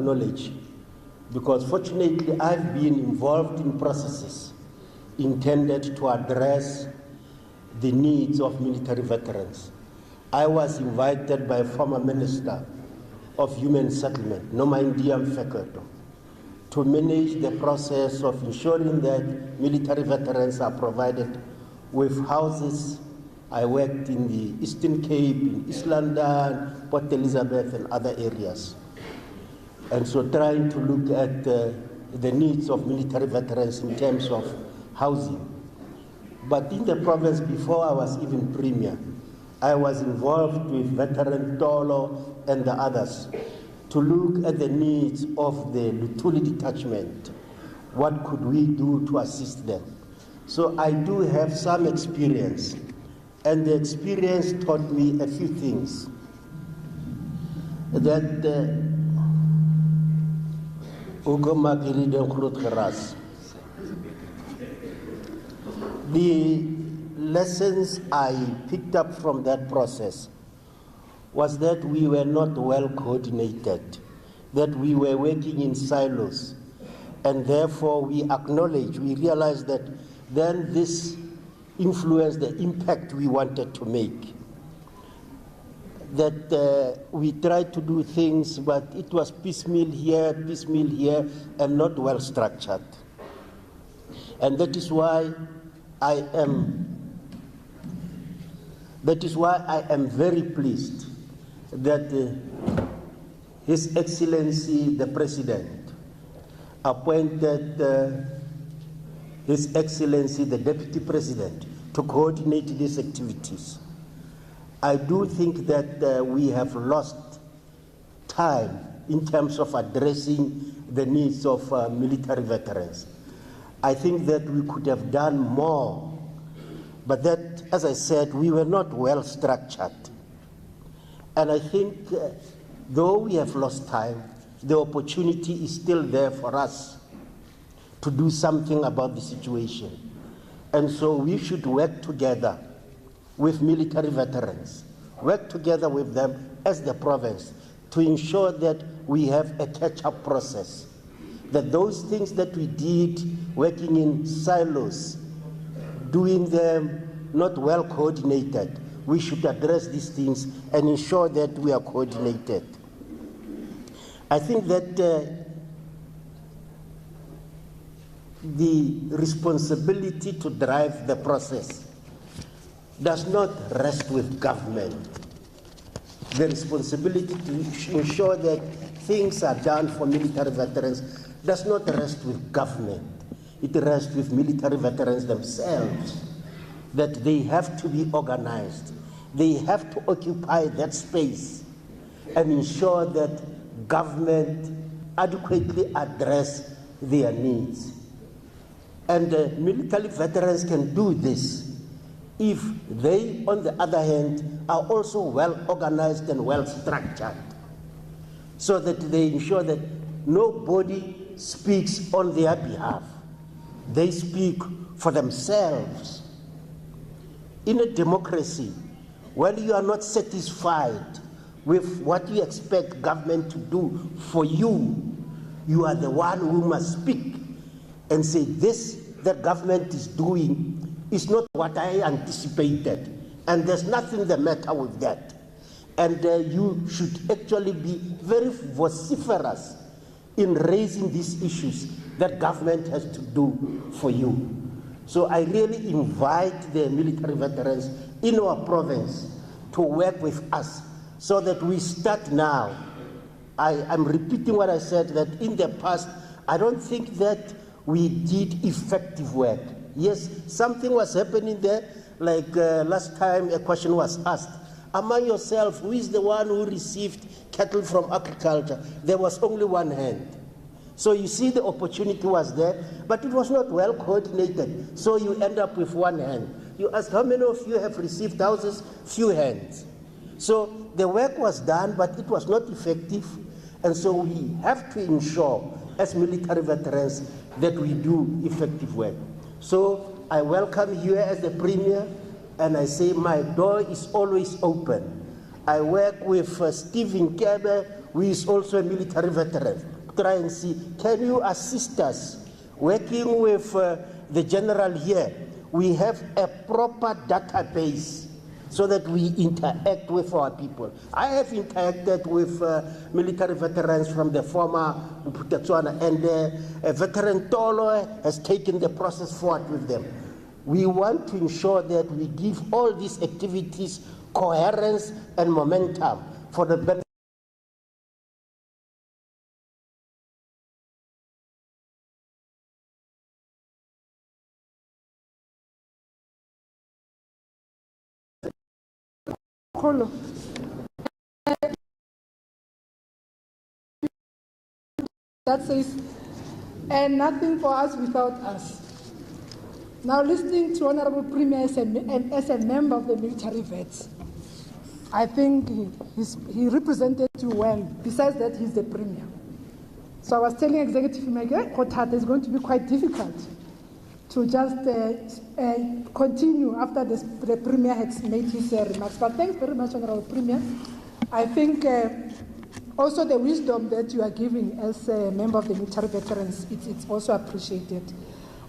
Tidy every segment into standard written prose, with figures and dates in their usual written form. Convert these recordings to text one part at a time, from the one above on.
acknowledge, because fortunately I've been involved in processes intended to address the needs of military veterans. I was invited by former Minister of Human Settlement, Nomaindiam Feketo, to manage the process of ensuring that military veterans are provided with houses. I worked in the Eastern Cape, in East London, Port Elizabeth, and other areas. And so trying to look at the needs of military veterans in terms of housing. But in the province, before I was even Premier, I was involved with Veteran Tolo and the others to look at the needs of the Lutuli detachment. What could we do to assist them? So I do have some experience, and the experience taught me a few things. That the lessons I picked up from that process was that we were not well coordinated, that we were working in silos, and therefore we realized that then this influenced the impact we wanted to make. That we tried to do things, but it was piecemeal here, and not well structured. And that is why I am very pleased that His Excellency the President appointed His Excellency the Deputy President to coordinate these activities. I do think that we have lost time in terms of addressing the needs of military veterans. I think that we could have done more, but that, as I said, we were not well structured. And I think though we have lost time, the opportunity is still there for us to do something about the situation. And so we should work together with military veterans, work together with them as the province to ensure that we have a catch-up process, that those things that we did working in silos, doing them not well coordinated, we should address these things and ensure that we are coordinated. I think that the responsibility to drive the process does not rest with government. The responsibility to ensure that things are done for military veterans does not rest with government. It rests with military veterans themselves, that they have to be organized. They have to occupy that space and ensure that government adequately address their needs. And military veterans can do this if they, on the other hand, are also well organized and well structured, so that they ensure that nobody speaks on their behalf. They speak for themselves. In a democracy, when you are not satisfied with what you expect government to do for you, you are the one who must speak and say, this that government is doing is not what I anticipated, and there's nothing the matter with that. And you should actually be very vociferous in raising these issues that government has to do for you. So I really invite the military veterans in our province to work with us so that we start now. I'm repeating what I said, that in the past, I don't think that we did effective work. Yes, something was happening there, like last time a question was asked. Among yourself, who is the one who received cattle from agriculture? There was only one hand. So you see the opportunity was there, but it was not well coordinated. So you end up with one hand. You ask, how many of you have received houses? Few hands. So the work was done, but it was not effective. And so we have to ensure, as military veterans, that we do effective work. So I welcome you as the Premier, and I say my door is always open. I work with Stephen Kebe, who is also a military veteran. try and see, can you assist us working with the general here? We have a proper database so that we interact with our people. I have interacted with military veterans from the former Potchefstroom, and a veteran Tolo has taken the process forward with them. We want to ensure that we give all these activities coherence and momentum for the benefit. That says, and nothing for us without us. Now, listening to Honorable Premier as a member of the military vets, I think he represented you well. Besides that, he's the Premier. So I was telling Executive Kothat it's going to be quite difficult to just continue after the Premier has made his remarks. But thanks very much, Honorable Premier. I think also the wisdom that you are giving as a member of the military veterans, it's also appreciated.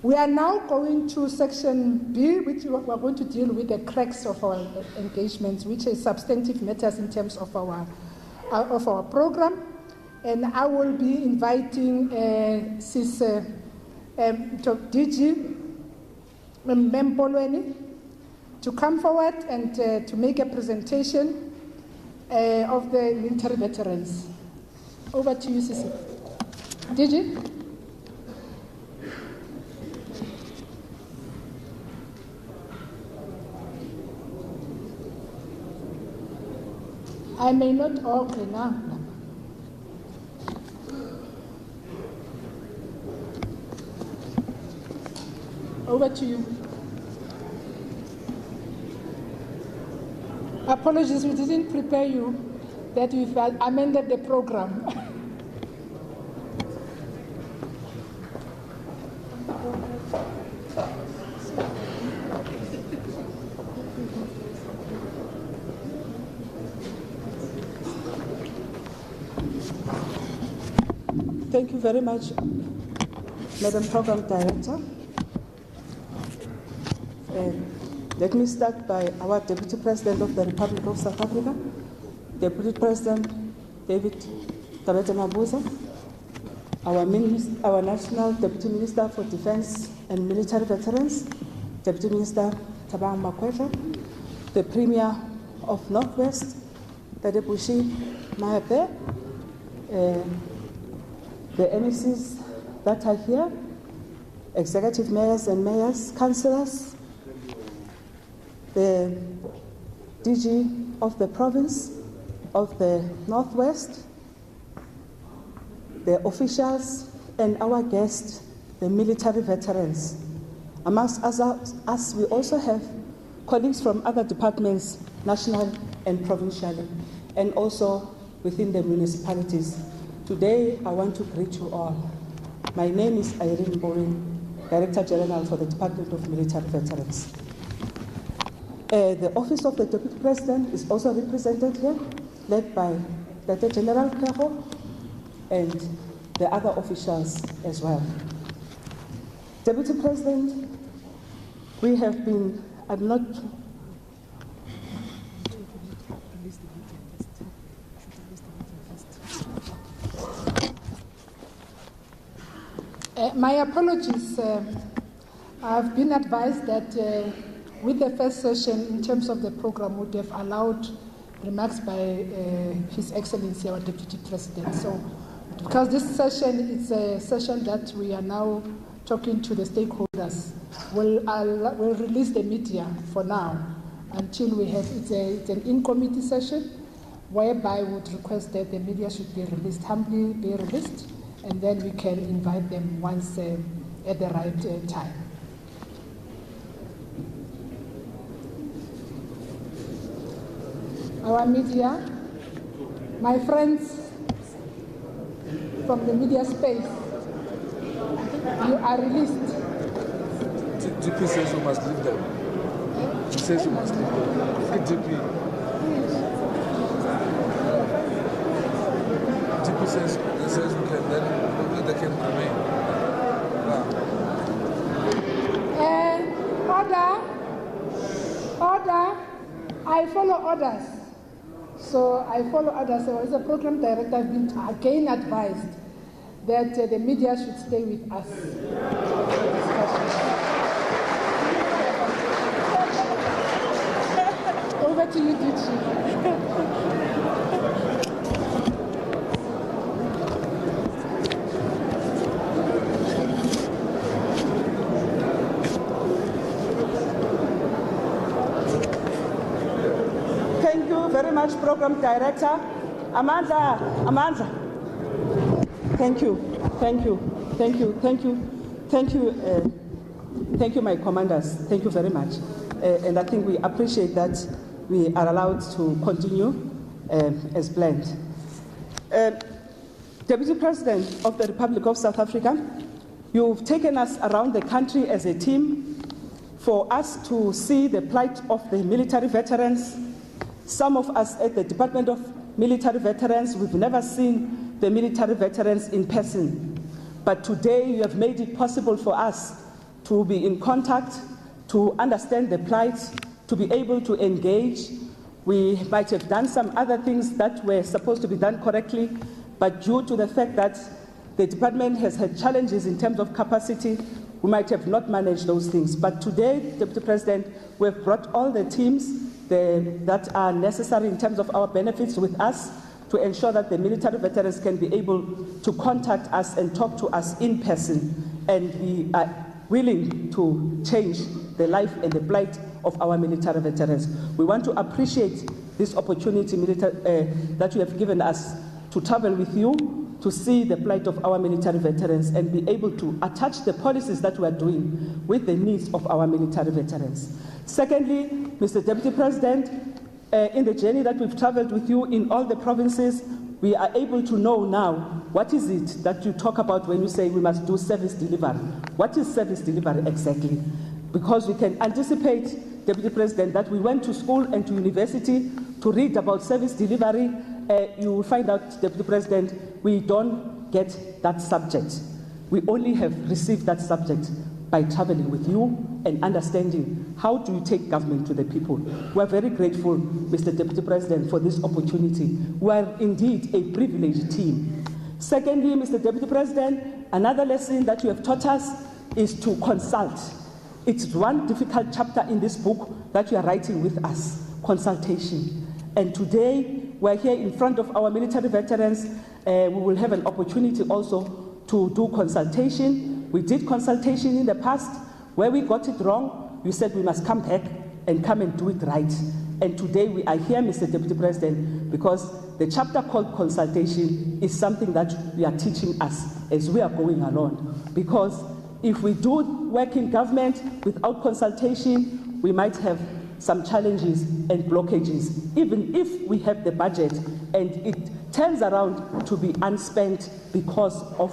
We are now going to section B, which we are going to deal with the cracks of our engagements, which is substantive matters in terms of our program. And I will be inviting DG Mbembolweni to come forward and to make a presentation of the military veterans. Over to you, Sisi. DG? I may not, okay, now. Over to you. Apologies, we didn't prepare you that we've amended the program. Thank you very much, Madam Program Director. Let me start by our Deputy President of the Republic of South Africa, Deputy President David Mabuza, our National Deputy Minister for Defense and Military Veterans, Deputy Minister Tabang Makwetla, the Premier of Northwest, Tadebushi Mahape, the NECs that are here, executive mayors and mayors, councillors, the DG of the province of the Northwest, the officials, and our guests, the military veterans. Amongst us, we also have colleagues from other departments, national and provincial, and also within the municipalities. Today, I want to greet you all. My name is Irene Bowen, Director General for the Department of Military Veterans. The Office of the Deputy President is also represented here, led by Director General Kero and the other officials as well. Deputy President, we have been, I'm not my apologies. I've been advised that with the first session, in terms of the program, would have allowed remarks by His Excellency, our Deputy President. So, because this session is a session that we are now talking to the stakeholders, we'll release the media for now until we have, it's an in-committee session, whereby we would request that the media should be released, humbly be released, and then we can invite them once at the right time. Our media, my friends from the media space, you are released. GP says you must leave them. He says you must leave them. GP says we can then I follow orders. So I follow orders. So as a program director, I've been again advised that the media should stay with us. Over to you, Dichi. Very much, Program Director. Amandla. Thank you, my commanders. Thank you very much. And I think we appreciate that we are allowed to continue as planned. Deputy President of the Republic of South Africa, you've taken us around the country as a team for us to see the plight of the military veterans. Some of us at the Department of Military Veterans, we've never seen the military veterans in person. But today you have made it possible for us to be in contact, to understand the plight, to be able to engage. We might have done some other things that were supposed to be done correctly, but due to the fact that the department has had challenges in terms of capacity, we might have not managed those things. But today, Deputy President, we have brought all the teams that are necessary in terms of our benefits with us to ensure that the military veterans can be able to contact us and talk to us in person. And we are willing to change the life and the plight of our military veterans. We want to appreciate this opportunity that you have given us to travel with you, to see the plight of our military veterans and be able to attach the policies that we are doing with the needs of our military veterans. Secondly, Mr. Deputy President, in the journey that we've traveled with you in all the provinces, we are able to know now what is it that you talk about when you say we must do service delivery. What is service delivery exactly? Because we can anticipate, Deputy President, that we went to school and to university to read about service delivery. You will find out, Deputy President, we don't get that subject. We only have received that subject by traveling with you and understanding how do you take government to the people. We are very grateful, Mr. Deputy President, for this opportunity. We are indeed a privileged team. Secondly, Mr. Deputy President, another lesson that you have taught us is to consult. It's one difficult chapter in this book that you are writing with us, consultation. And today, we're here in front of our military veterans. We will have an opportunity also to do consultation. We did consultation in the past. Where we got it wrong, you said we must come back and come and do it right. And today we are here, Mr. Deputy President, because the chapter called consultation is something that you are teaching us as we are going along. Because if we do work in government without consultation, we might have some challenges and blockages, even if we have the budget and it turns around to be unspent because of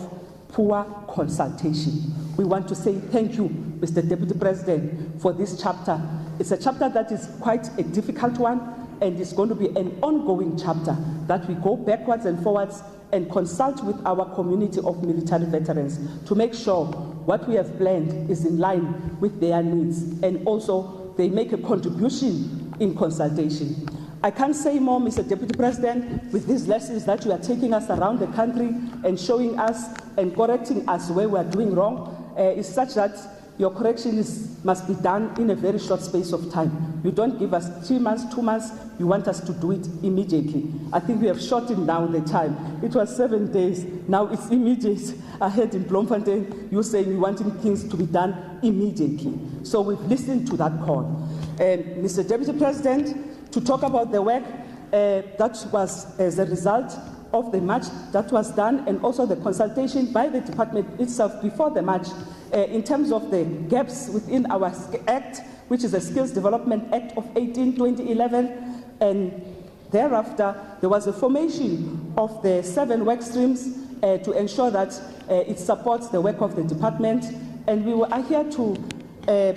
poor consultation. We want to say thank you, Mr. Deputy President, for this chapter. It's a chapter that is quite a difficult one, and it's going to be an ongoing chapter that we go backwards and forwards and consult with our community of military veterans to make sure what we have planned is in line with their needs, and also they make a contribution in consultation. I can't say more, Mr. Deputy President, with these lessons that you are taking us around the country and showing us and correcting us where we are doing wrong, is such that your correction must be done in a very short space of time. You don't give us 3 months, 2 months, you want us to do it immediately. I think we have shortened down the time. It was 7 days, now it's immediate. I heard in Bloemfontein, you saying we wanting things to be done immediately. So we've listened to that call. Mr. Deputy President, to talk about the work that was as a result of the march that was done, and also the consultation by the department itself before the march in terms of the gaps within our Act, which is the Skills Development Act of 2011, and thereafter there was a formation of the 7 work streams to ensure that it supports the work of the department, and we are here to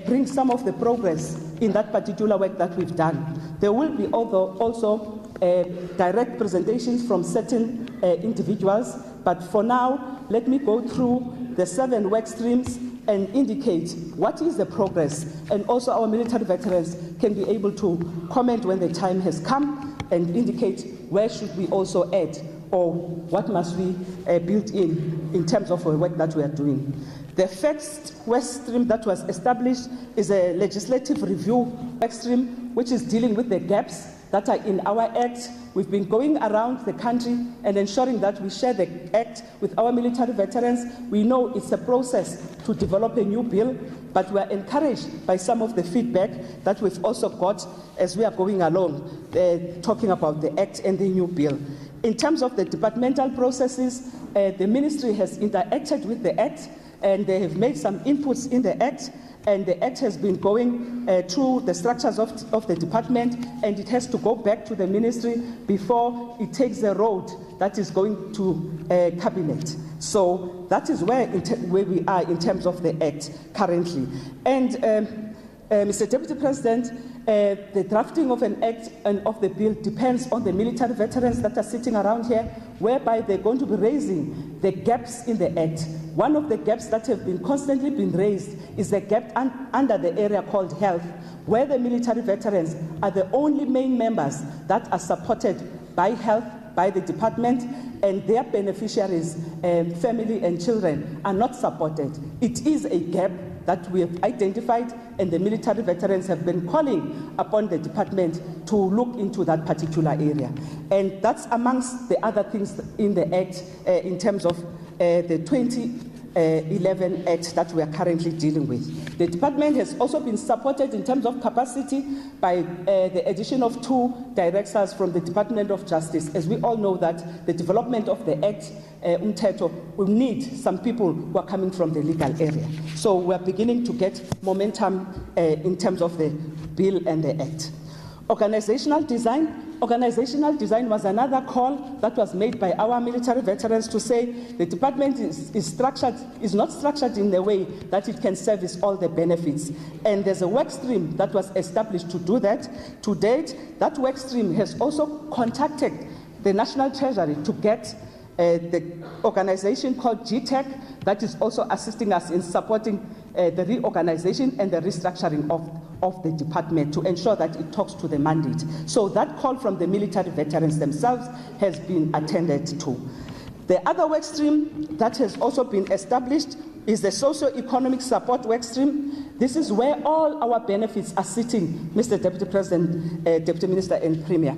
bring some of the progress in that particular work that we've done. There will be also direct presentations from certain individuals, but for now, let me go through the 7 work streams and indicate what is the progress, and also our military veterans can be able to comment when the time has come and indicate where should we also add or what must we build in terms of the work that we are doing. The first work stream that was established is a legislative review work stream, which is dealing with the gaps that are in our Act. We've been going around the country and ensuring that we share the Act with our military veterans. We know it's a process to develop a new bill, but we are encouraged by some of the feedback that we've also got as we are going along, talking about the Act and the new bill. In terms of the departmental processes, the ministry has interacted with the Act, and they have made some inputs in the Act, and the Act has been going through the structures of the department, and it has to go back to the ministry before it takes the road that is going to cabinet. So that is where we are in terms of the Act currently. And Mr. Deputy President, the drafting of an Act and of the bill depends on the military veterans that are sitting around here, whereby they're going to be raising the gaps in the Act. One of the gaps that have been constantly been raised is the gap under the area called health, where the military veterans are the only main members that are supported by health, by the department, and their beneficiaries, family and children, are not supported. It is a gap that we have identified, and the military veterans have been calling upon the department to look into that particular area. And that's amongst the other things in the Act in terms of the 2011 Act that we are currently dealing with. The department has also been supported in terms of capacity by the addition of 2 directors from the Department of Justice. As we all know that the development of the Act, Umthetho, will need some people who are coming from the legal area. So we are beginning to get momentum in terms of the bill and the Act. Organizational design. Organizational design was another call that was made by our military veterans to say the department is not structured in the way that it can service all the benefits. And there's a work stream that was established to do that. To date, that work stream has also contacted the National Treasury to get the organization called GTEC that is also assisting us in supporting the reorganization and the restructuring of the department to ensure that it talks to the mandate. So that call from the military veterans themselves has been attended to. The other work stream that has also been established is the socio-economic support work stream. This is where all our benefits are sitting, Mr. Deputy President, Deputy Minister and Premier.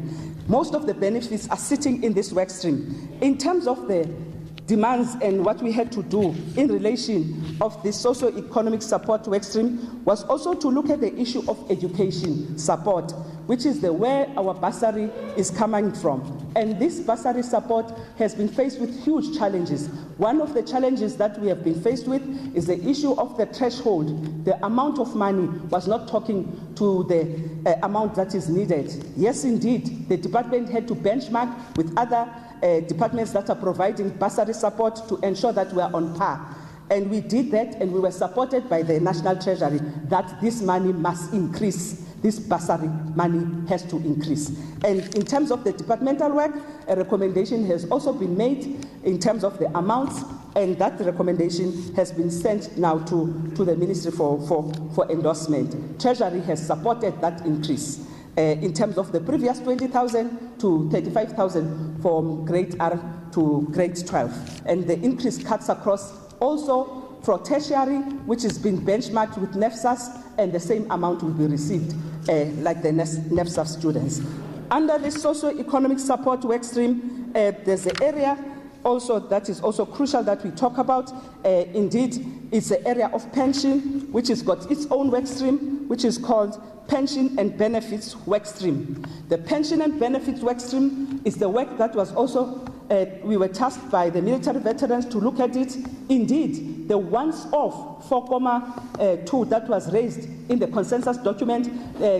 Most of the benefits are sitting in this work stream. In terms of the demands and what we had to do in relation of the socio-economic support work stream was also to look at the issue of education support, which is where our bursary is coming from. And this bursary support has been faced with huge challenges. One of the challenges that we have been faced with is the issue of the threshold. The amount of money was not talking to the amount that is needed. Yes, indeed, the department had to benchmark with other departments that are providing bursary support to ensure that we are on par. And we did that, and we were supported by the National Treasury that this money must increase. This bursary money has to increase. And in terms of the departmental work, a recommendation has also been made in terms of the amounts, and that recommendation has been sent now to the Ministry for endorsement. Treasury has supported that increase. In terms of the previous 20,000 to 35,000 from grade R to grade 12. And the increase cuts across also for tertiary, which has been benchmarked with NEFSAS, and the same amount will be received like the NEFSAS students. Under the socio-economic support work stream, there's an area also that is also crucial that we talk about. Indeed, it's the area of pension, which has got its own work stream, which is called Pension and Benefits Work Stream. The Pension and Benefits Work Stream is the work that was also, we were tasked by the military veterans to look at it. Indeed, the once-off 4.2 that was raised in the consensus document,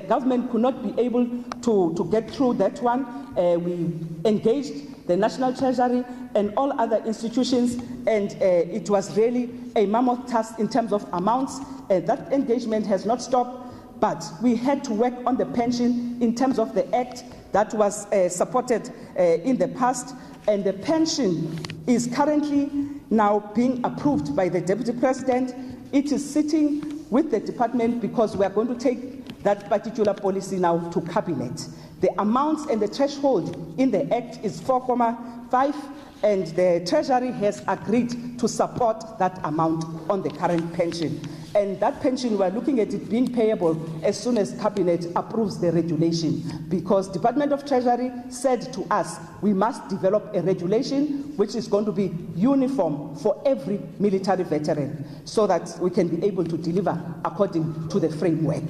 government could not be able to get through that one. We engaged the National Treasury and all other institutions, and it was really a mammoth task in terms of amounts. That engagement has not stopped, but we had to work on the pension in terms of the Act that was supported in the past, and the pension is currently now being approved by the Deputy President, it is sitting with the department because we are going to take that particular policy now to cabinet. The amounts and the threshold in the Act is 4.5, and the Treasury has agreed to support that amount on the current pension. And that pension, we are looking at it being payable as soon as Cabinet approves the regulation, because Department of Treasury said to us, we must develop a regulation which is going to be uniform for every military veteran so that we can be able to deliver according to the framework.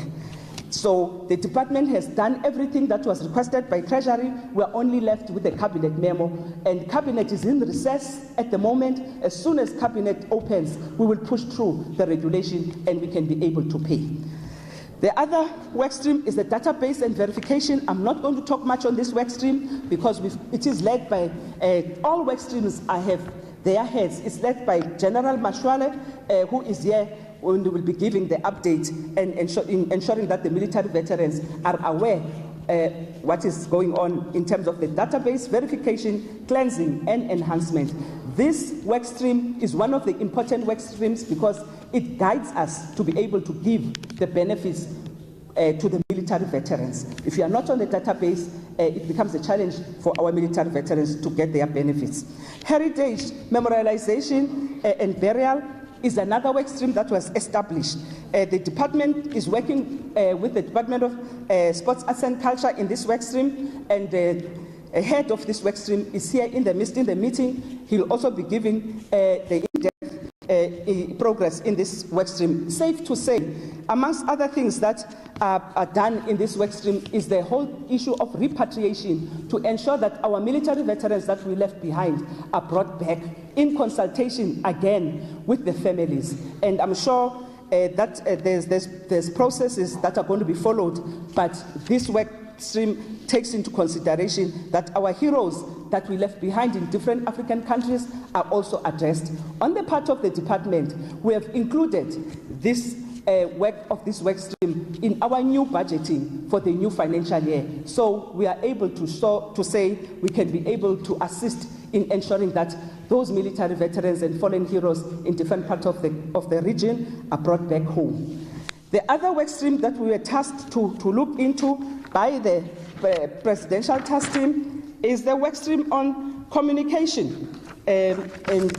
So the department has done everything that was requested by Treasury. We are only left with the Cabinet memo, and Cabinet is in recess at the moment. As soon as Cabinet opens, we will push through the regulation and we can be able to pay. The other work stream is the database and verification. I'm not going to talk much on this work stream because it is led by all work streams. I have their heads. It's led by General Mashwale, who is here, and will be giving the update and ensuring that the military veterans are aware what is going on in terms of the database, verification, cleansing, and enhancement. This work stream is one of the important work streams because it guides us to be able to give the benefits to the military veterans. If you are not on the database, it becomes a challenge for our military veterans to get their benefits. Heritage, memorialization, and burial is another work stream that was established. The department is working with the Department of Sports, Arts and Culture in this work stream, and the head of this work stream is here in the meeting. He'll also be giving the in-depth progress in this work stream. Safe to say, amongst other things that are done in this work stream is the whole issue of repatriation to ensure that our military veterans that we left behind are brought back in consultation again with the families. And I'm sure that there's processes that are going to be followed, but this work stream takes into consideration that our heroes that we left behind in different African countries are also addressed. On the part of the department, we have included this work of this work stream in our new budgeting for the new financial year. So we are able to say we can be able to assist in ensuring that those military veterans and fallen heroes in different parts of the region are brought back home. The other work stream that we were tasked to look into by the presidential task team is the work stream on communication. And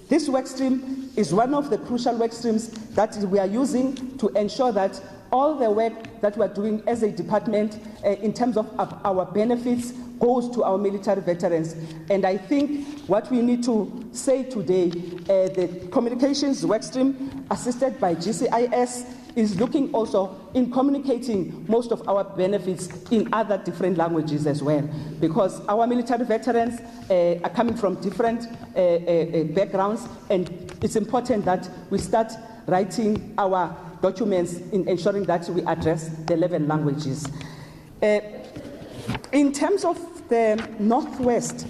this work stream is one of the crucial work streams that we are using to ensure that all the work that we are doing as a department in terms of our benefits goes to our military veterans. And I think what we need to say today, the communications work stream assisted by GCIS is looking also in communicating most of our benefits in other different languages as well, because our military veterans are coming from different backgrounds, and it's important that we start writing our documents in ensuring that we address the 11 languages. In terms of the Northwest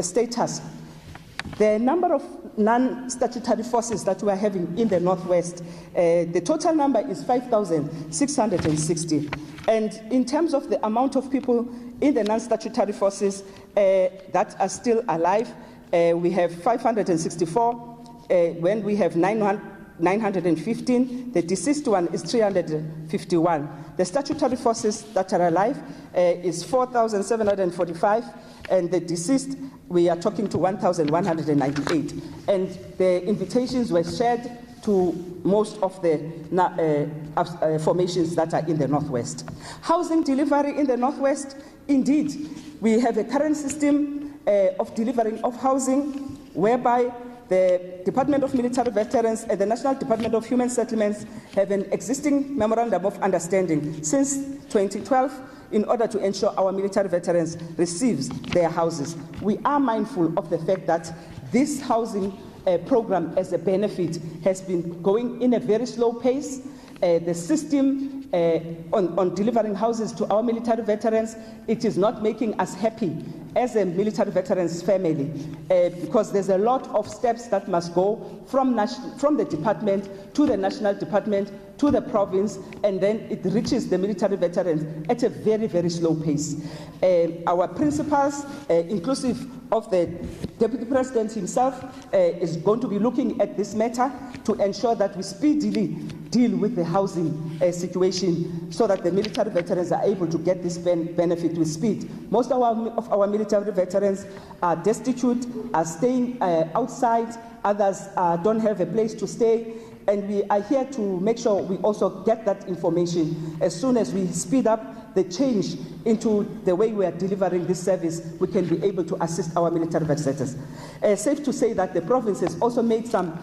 status, the number of non-statutory forces that we are having in the Northwest, the total number is 5,660. And in terms of the amount of people in the non-statutory forces that are still alive, we have 564, when we have 915, the deceased one is 351. The statutory forces that are alive is 4,745, and the deceased, we are talking to 1,198. And the invitations were shared to most of the formations that are in the Northwest. Housing delivery in the Northwest, indeed, we have a current system of delivering of housing whereby the Department of Military Veterans and the National Department of Human Settlements have an existing memorandum of understanding since 2012 in order to ensure our military veterans receive their houses. We are mindful of the fact that this housing program as a benefit has been going in a very slow pace. The system on delivering houses to our military veterans, it is not making us happy as a military veterans family, because there's a lot of steps that must go from the department to the national department to the province, and then it reaches the military veterans at a very, very slow pace. Our principals, inclusive of the Deputy President himself, is going to be looking at this matter to ensure that we speedily deal with the housing situation so that the military veterans are able to get this benefit with speed. Most of our military veterans are destitute, are staying outside, others don't have a place to stay, and we are here to make sure we also get that information. As soon as we speed up the change into the way we are delivering this service, we can be able to assist our military veterans. Safe to say that the province has also made some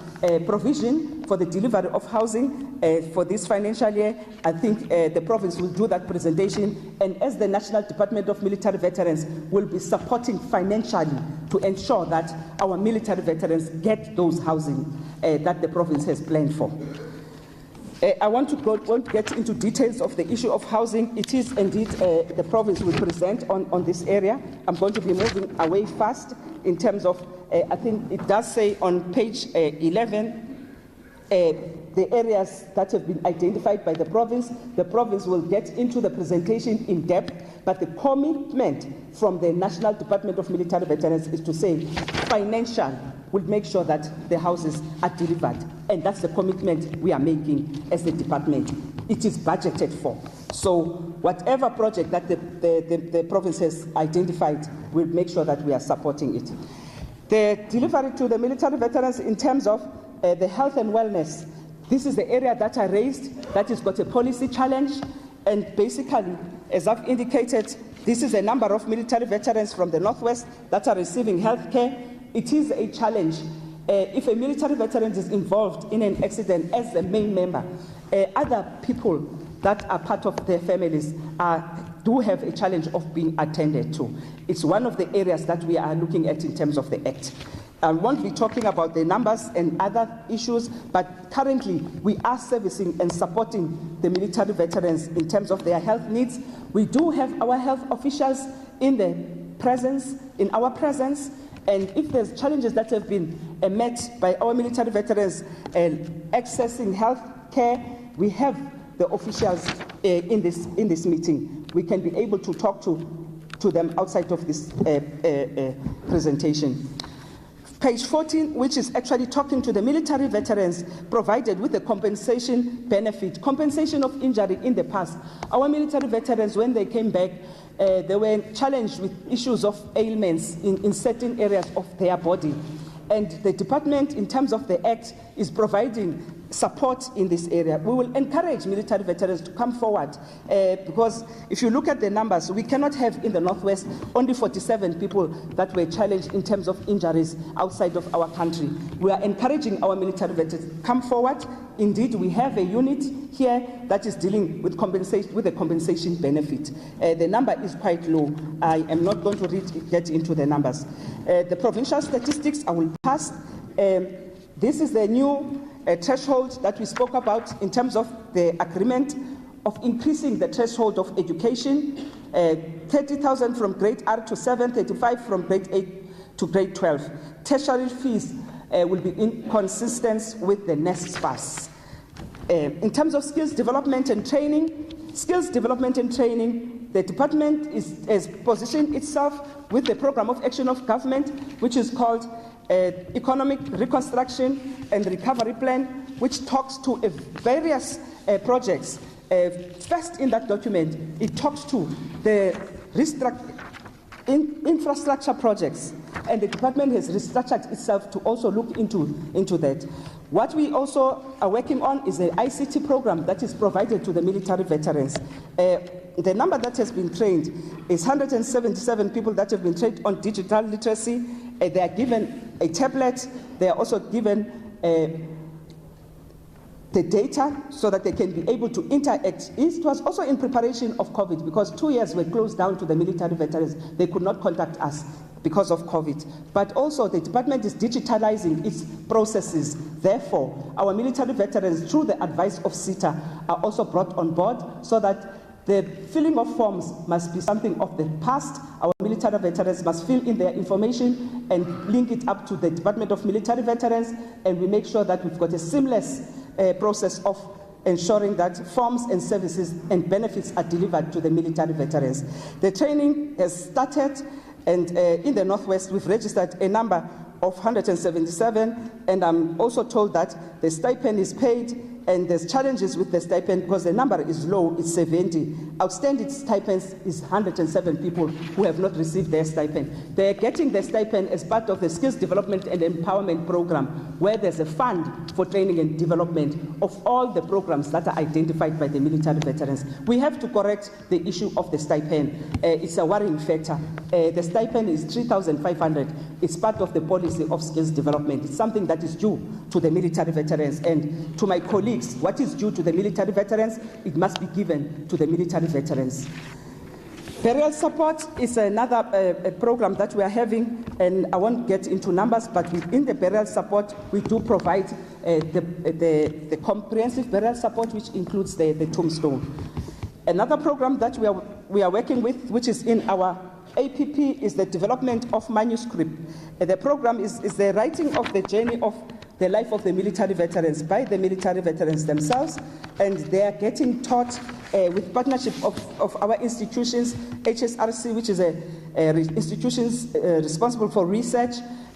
provision for the delivery of housing for this financial year. I think the province will do that presentation, and as the National Department of Military Veterans will be supporting financially to ensure that our military veterans get those housing that the province has planned for. I won't get into details of the issue of housing. It is indeed the province will present on this area. I'm going to be moving away fast in terms of, I think it does say on page 11, the areas that have been identified by the province. The province will get into the presentation in depth, but the commitment from the National Department of Military Veterans is to say financial will make sure that the houses are delivered. And that's the commitment we are making as the department. It is budgeted for. So whatever project that the province has identified, we'll make sure that we are supporting it. The delivery to the military veterans in terms of the health and wellness, this is the area that I raised that has got a policy challenge. And basically, as I've indicated, this is a number of military veterans from the Northwest that are receiving health care. It is a challenge. If a military veteran is involved in an accident as a main member, other people that are part of their families do have a challenge of being attended to. It's one of the areas that we are looking at in terms of the Act. I won't be talking about the numbers and other issues, but currently we are servicing and supporting the military veterans in terms of their health needs. We do have our health officials in our presence, and if there's challenges that have been met by our military veterans accessing health care, we have the officials in this meeting. We can be able to talk to them outside of this presentation. Page 14, which is actually talking to the military veterans provided with the compensation benefit, compensation of injury in the past. Our military veterans, when they came back, they were challenged with issues of ailments in certain areas of their body. And the department, in terms of the Act, is providing support in this area. We will encourage military veterans to come forward because if you look at the numbers, we cannot have in the Northwest only 47 people that were challenged in terms of injuries outside of our country. We are encouraging our military veterans to come forward. Indeed, we have a unit here that is dealing with the compensation benefit. The number is quite low. I am not going to get into the numbers. The provincial statistics, I will pass. This is the new threshold that we spoke about in terms of the agreement of increasing the threshold of education, 30,000 from grade R to 7, 35 from grade 8 to grade 12. Tertiary fees will be in consistence with the NSFAS. In terms of skills development and training, the department has positioned itself with the program of action of government, which is called Economic Reconstruction and Recovery Plan, which talks to various projects. First in that document, it talks to the infrastructure projects, and the department has restructured itself to also look into that. What we also are working on is the ICT program that is provided to the military veterans. The number that has been trained is 177 people that have been trained on digital literacy. They are given a tablet. They are also given the data so that they can be able to interact. It was also in preparation of COVID because 2 years were closed down to the military veterans. They could not contact us because of COVID. But also the department is digitalizing its processes. Therefore, our military veterans, through the advice of CETA, are also brought on board so that the filling of forms must be something of the past. Our military veterans must fill in their information and link it up to the Department of Military Veterans, and we make sure that we've got a seamless process of ensuring that forms and services and benefits are delivered to the military veterans. The training has started, and in the Northwest we've registered a number of 177, and I'm also told that the stipend is paid, and there's challenges with the stipend because the number is low, it's 70. Outstanding stipends is 107 people who have not received their stipend. They're getting their stipend as part of the Skills Development and Empowerment Program, where there's a fund for training and development of all the programs that are identified by the military veterans. We have to correct the issue of the stipend. It's a worrying factor. The stipend is 3,500. It's part of the policy of skills development. It's something that is due to the military veterans. And to my colleagues, what is due to the military veterans, it must be given to the military veterans. Burial support is another program that we are having, and I won't get into numbers, but within the burial support, we do provide the comprehensive burial support, which includes the tombstone. Another program that we are working with, which is in our APP, is the development of manuscript. The program is the writing of the journey of the life of the military veterans by the military veterans themselves, and they are getting taught with partnership of our institutions, HSRC, which is institutions responsible for research,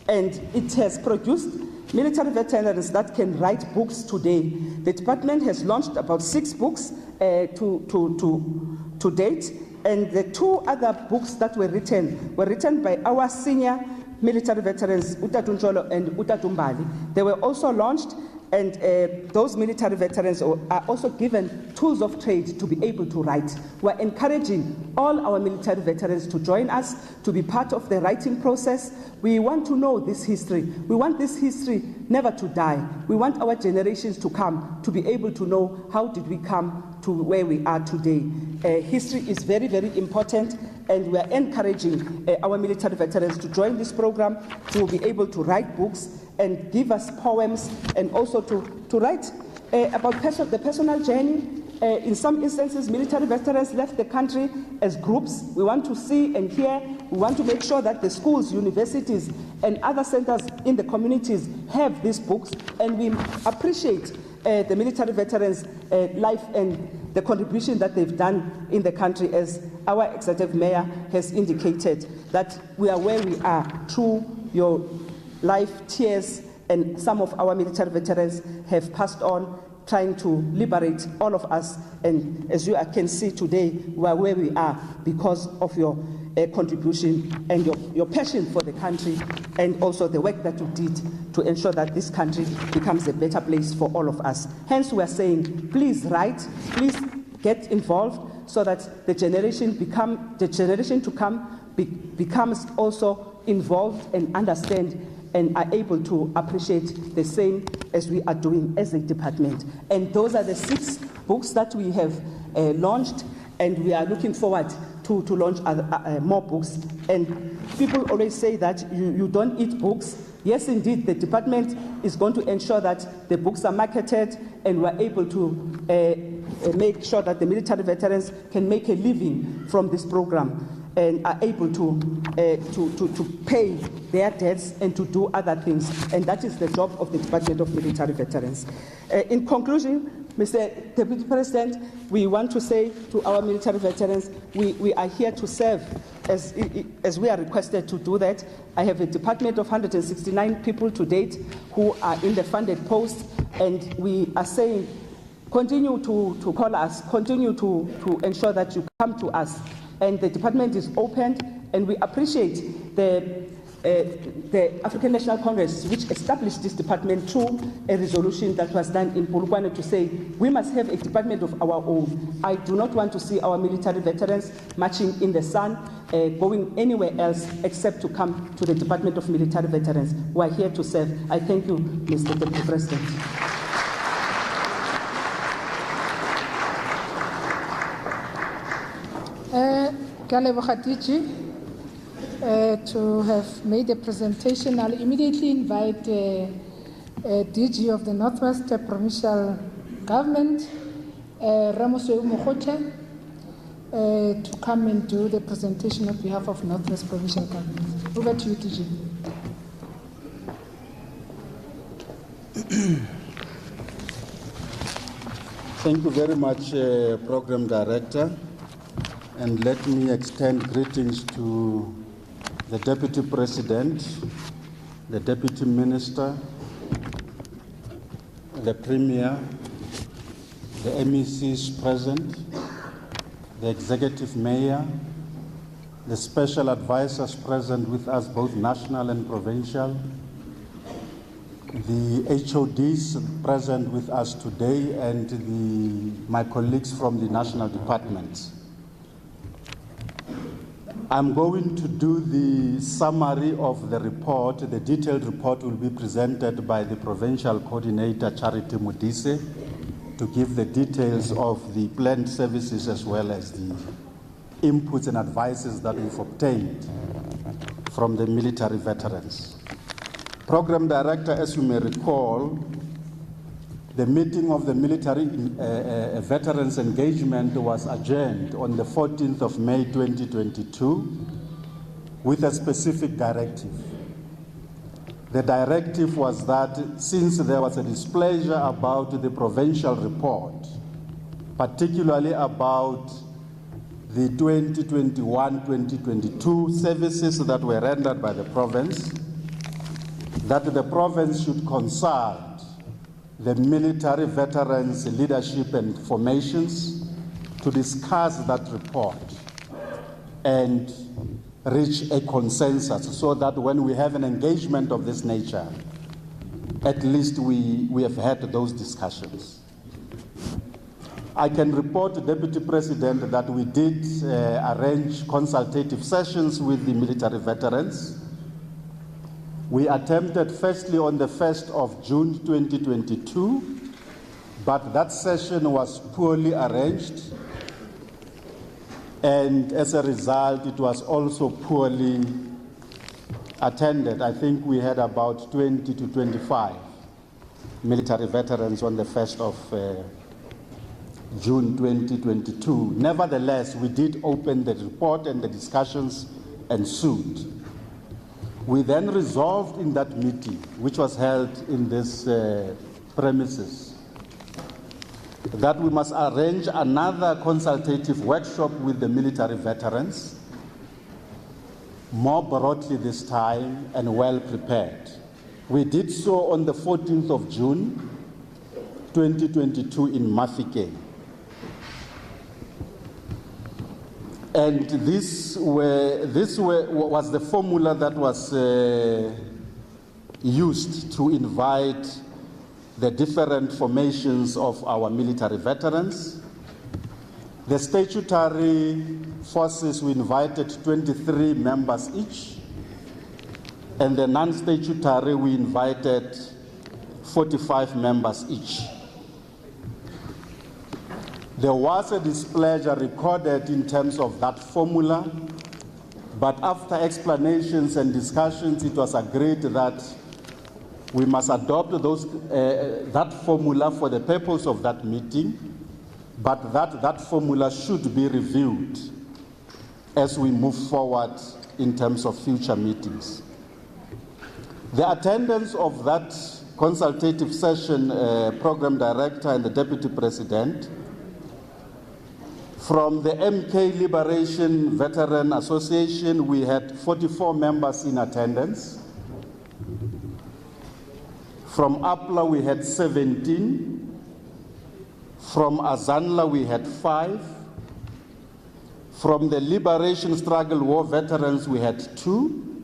and it has produced military veterans that can write books today. The department has launched about 6 books to date, and the 2 other books that were written by our senior military veterans, Utatunjolo and Utatumbali. They were also launched, and those military veterans are also given tools of trade to be able to write. We're encouraging all our military veterans to join us, to be part of the writing process. We want to know this history. We want this history never to die. We want our generations to come to be able to know how did we come to where we are today. History is very, very important, and we are encouraging our military veterans to join this program, to be able to write books and give us poems, and also to write about the personal journey. In some instances, military veterans left the country as groups. We want to see and hear. We want to make sure that the schools, universities, and other centers in the communities have these books, and we appreciate the military veterans' life and the contribution that they've done in the country, as our executive mayor has indicated, that we are where we are through your life, tears, and some of our military veterans have passed on trying to liberate all of us. And as you can see today, we are where we are because of your contribution and your passion for the country, and also the work that you did to ensure that this country becomes a better place for all of us. Hence, we are saying, please write, please get involved, so that the generation to come becomes also involved and understand and are able to appreciate the same as we are doing as a department. And those are the 6 books that we have launched, and we are looking forward to launch more books. And people always say that you don't eat books. Yes, indeed, the department is going to ensure that the books are marketed, and we're able to make sure that the military veterans can make a living from this program and are able to pay their debts and to do other things. And that is the job of the Department of Military Veterans. In conclusion, Mr. Deputy President, we want to say to our military veterans, we are here to serve as we are requested to do that. I have a department of 169 people to date who are in the funded post, and we are saying, continue to call us, continue to ensure that you come to us. And the department is open, and we appreciate the African National Congress, which established this department through a resolution that was done in Polokwane to say we must have a department of our own. I do not want to see our military veterans marching in the sun, going anywhere else except to come to the Department of Military Veterans. We are here to serve. I thank you, Mr. Deputy President. Kalebo Khatiji, to have made a presentation. I'll immediately invite DG of the Northwest Provincial Government, Ramoswe Mokhote, to come and do the presentation on behalf of Northwest Provincial Government. Over to you, TG. Thank you very much, Program Director. And let me extend greetings to the Deputy President, the Deputy Minister, the Premier, the MECs present, the Executive Mayor, the Special Advisors present with us, both national and provincial, the HODs present with us today, and my colleagues from the national departments. I'm going to do the summary of the report. The detailed report will be presented by the Provincial Coordinator, Charity Mudise, to give the details of the planned services as well as the inputs and advices that we've obtained from the military veterans. Program Director, as you may recall, the meeting of the military veterans engagement was adjourned on the 14th of May 2022 with a specific directive. The directive was that since there was a displeasure about the provincial report, particularly about the 2021-2022 services that were rendered by the province, that the province should consult the military veterans leadership and formations to discuss that report and reach a consensus so that when we have an engagement of this nature, at least we have had those discussions. I can report, Deputy President, that we did arrange consultative sessions with the military veterans. We attempted firstly on the 1st of June 2022, but that session was poorly arranged, and as a result, it was also poorly attended. I think we had about 20 to 25 military veterans on the 1st of June 2022. Nevertheless, we did open the report and the discussions ensued. We then resolved in that meeting, which was held in this premises, that we must arrange another consultative workshop with the military veterans, more broadly this time and well prepared. We did so on the 14th of June 2022 in Mafike. And this was the formula that was used to invite the different formations of our military veterans. The statutory forces, we invited 23 members each, and the non-statutory, we invited 45 members each. There was a displeasure recorded in terms of that formula, but after explanations and discussions, it was agreed that we must adopt that formula for the purpose of that meeting, but that formula should be reviewed as we move forward in terms of future meetings. The attendance of that consultative session, Program Director and the Deputy President, from the MK Liberation Veteran Association, we had 44 members in attendance. From APLA, we had 17. From Azanla, we had 5. From the Liberation Struggle War Veterans, we had 2.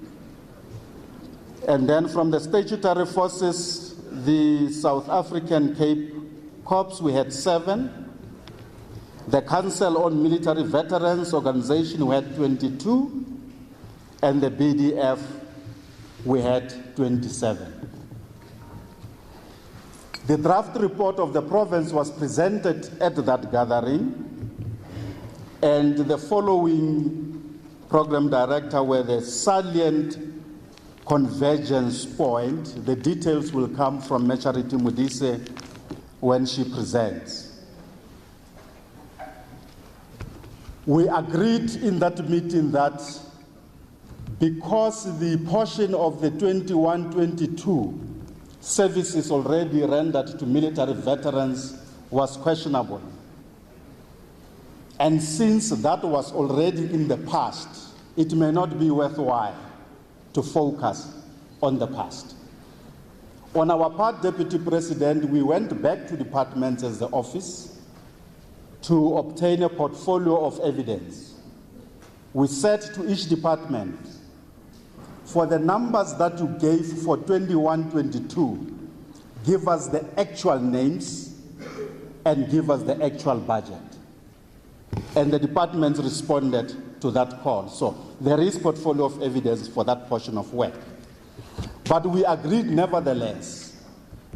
And then from the statutory forces, the South African Cape Corps, we had 7. The Council on Military Veterans Organization, we had 22. And the BDF, we had 27. The draft report of the province was presented at that gathering, and the following Program Director were the salient convergence point. The details will come from Charity Mudise when she presents. We agreed in that meeting that because the portion of the 21-22 services already rendered to military veterans was questionable, and since that was already in the past, it may not be worthwhile to focus on the past. On our part, Deputy President, we went back to departments as the office to obtain a portfolio of evidence. We said to each department, for the numbers that you gave for 21-22, give us the actual names and give us the actual budget. And the departments responded to that call. So there is portfolio of evidence for that portion of work. But we agreed nevertheless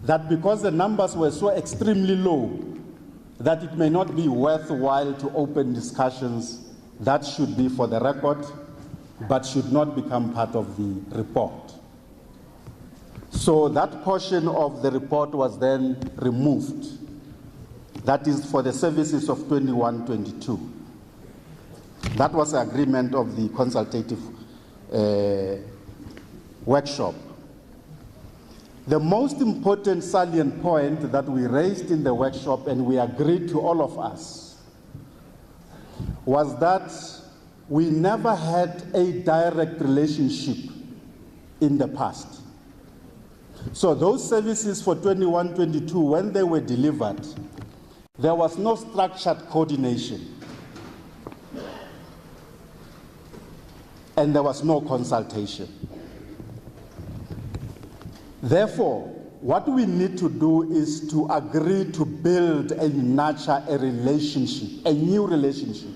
that because the numbers were so extremely low that it may not be worthwhile to open discussions, that should be for the record, but should not become part of the report. So that portion of the report was then removed. That is for the services of 21-22. That was the agreement of the consultative workshop. The most important salient point that we raised in the workshop, and we agreed to all of us, was that we never had a direct relationship in the past. So those services for 21-22, when they were delivered, there was no structured coordination, and there was no consultation. Therefore, what we need to do is to agree to build and nurture a relationship, a new relationship,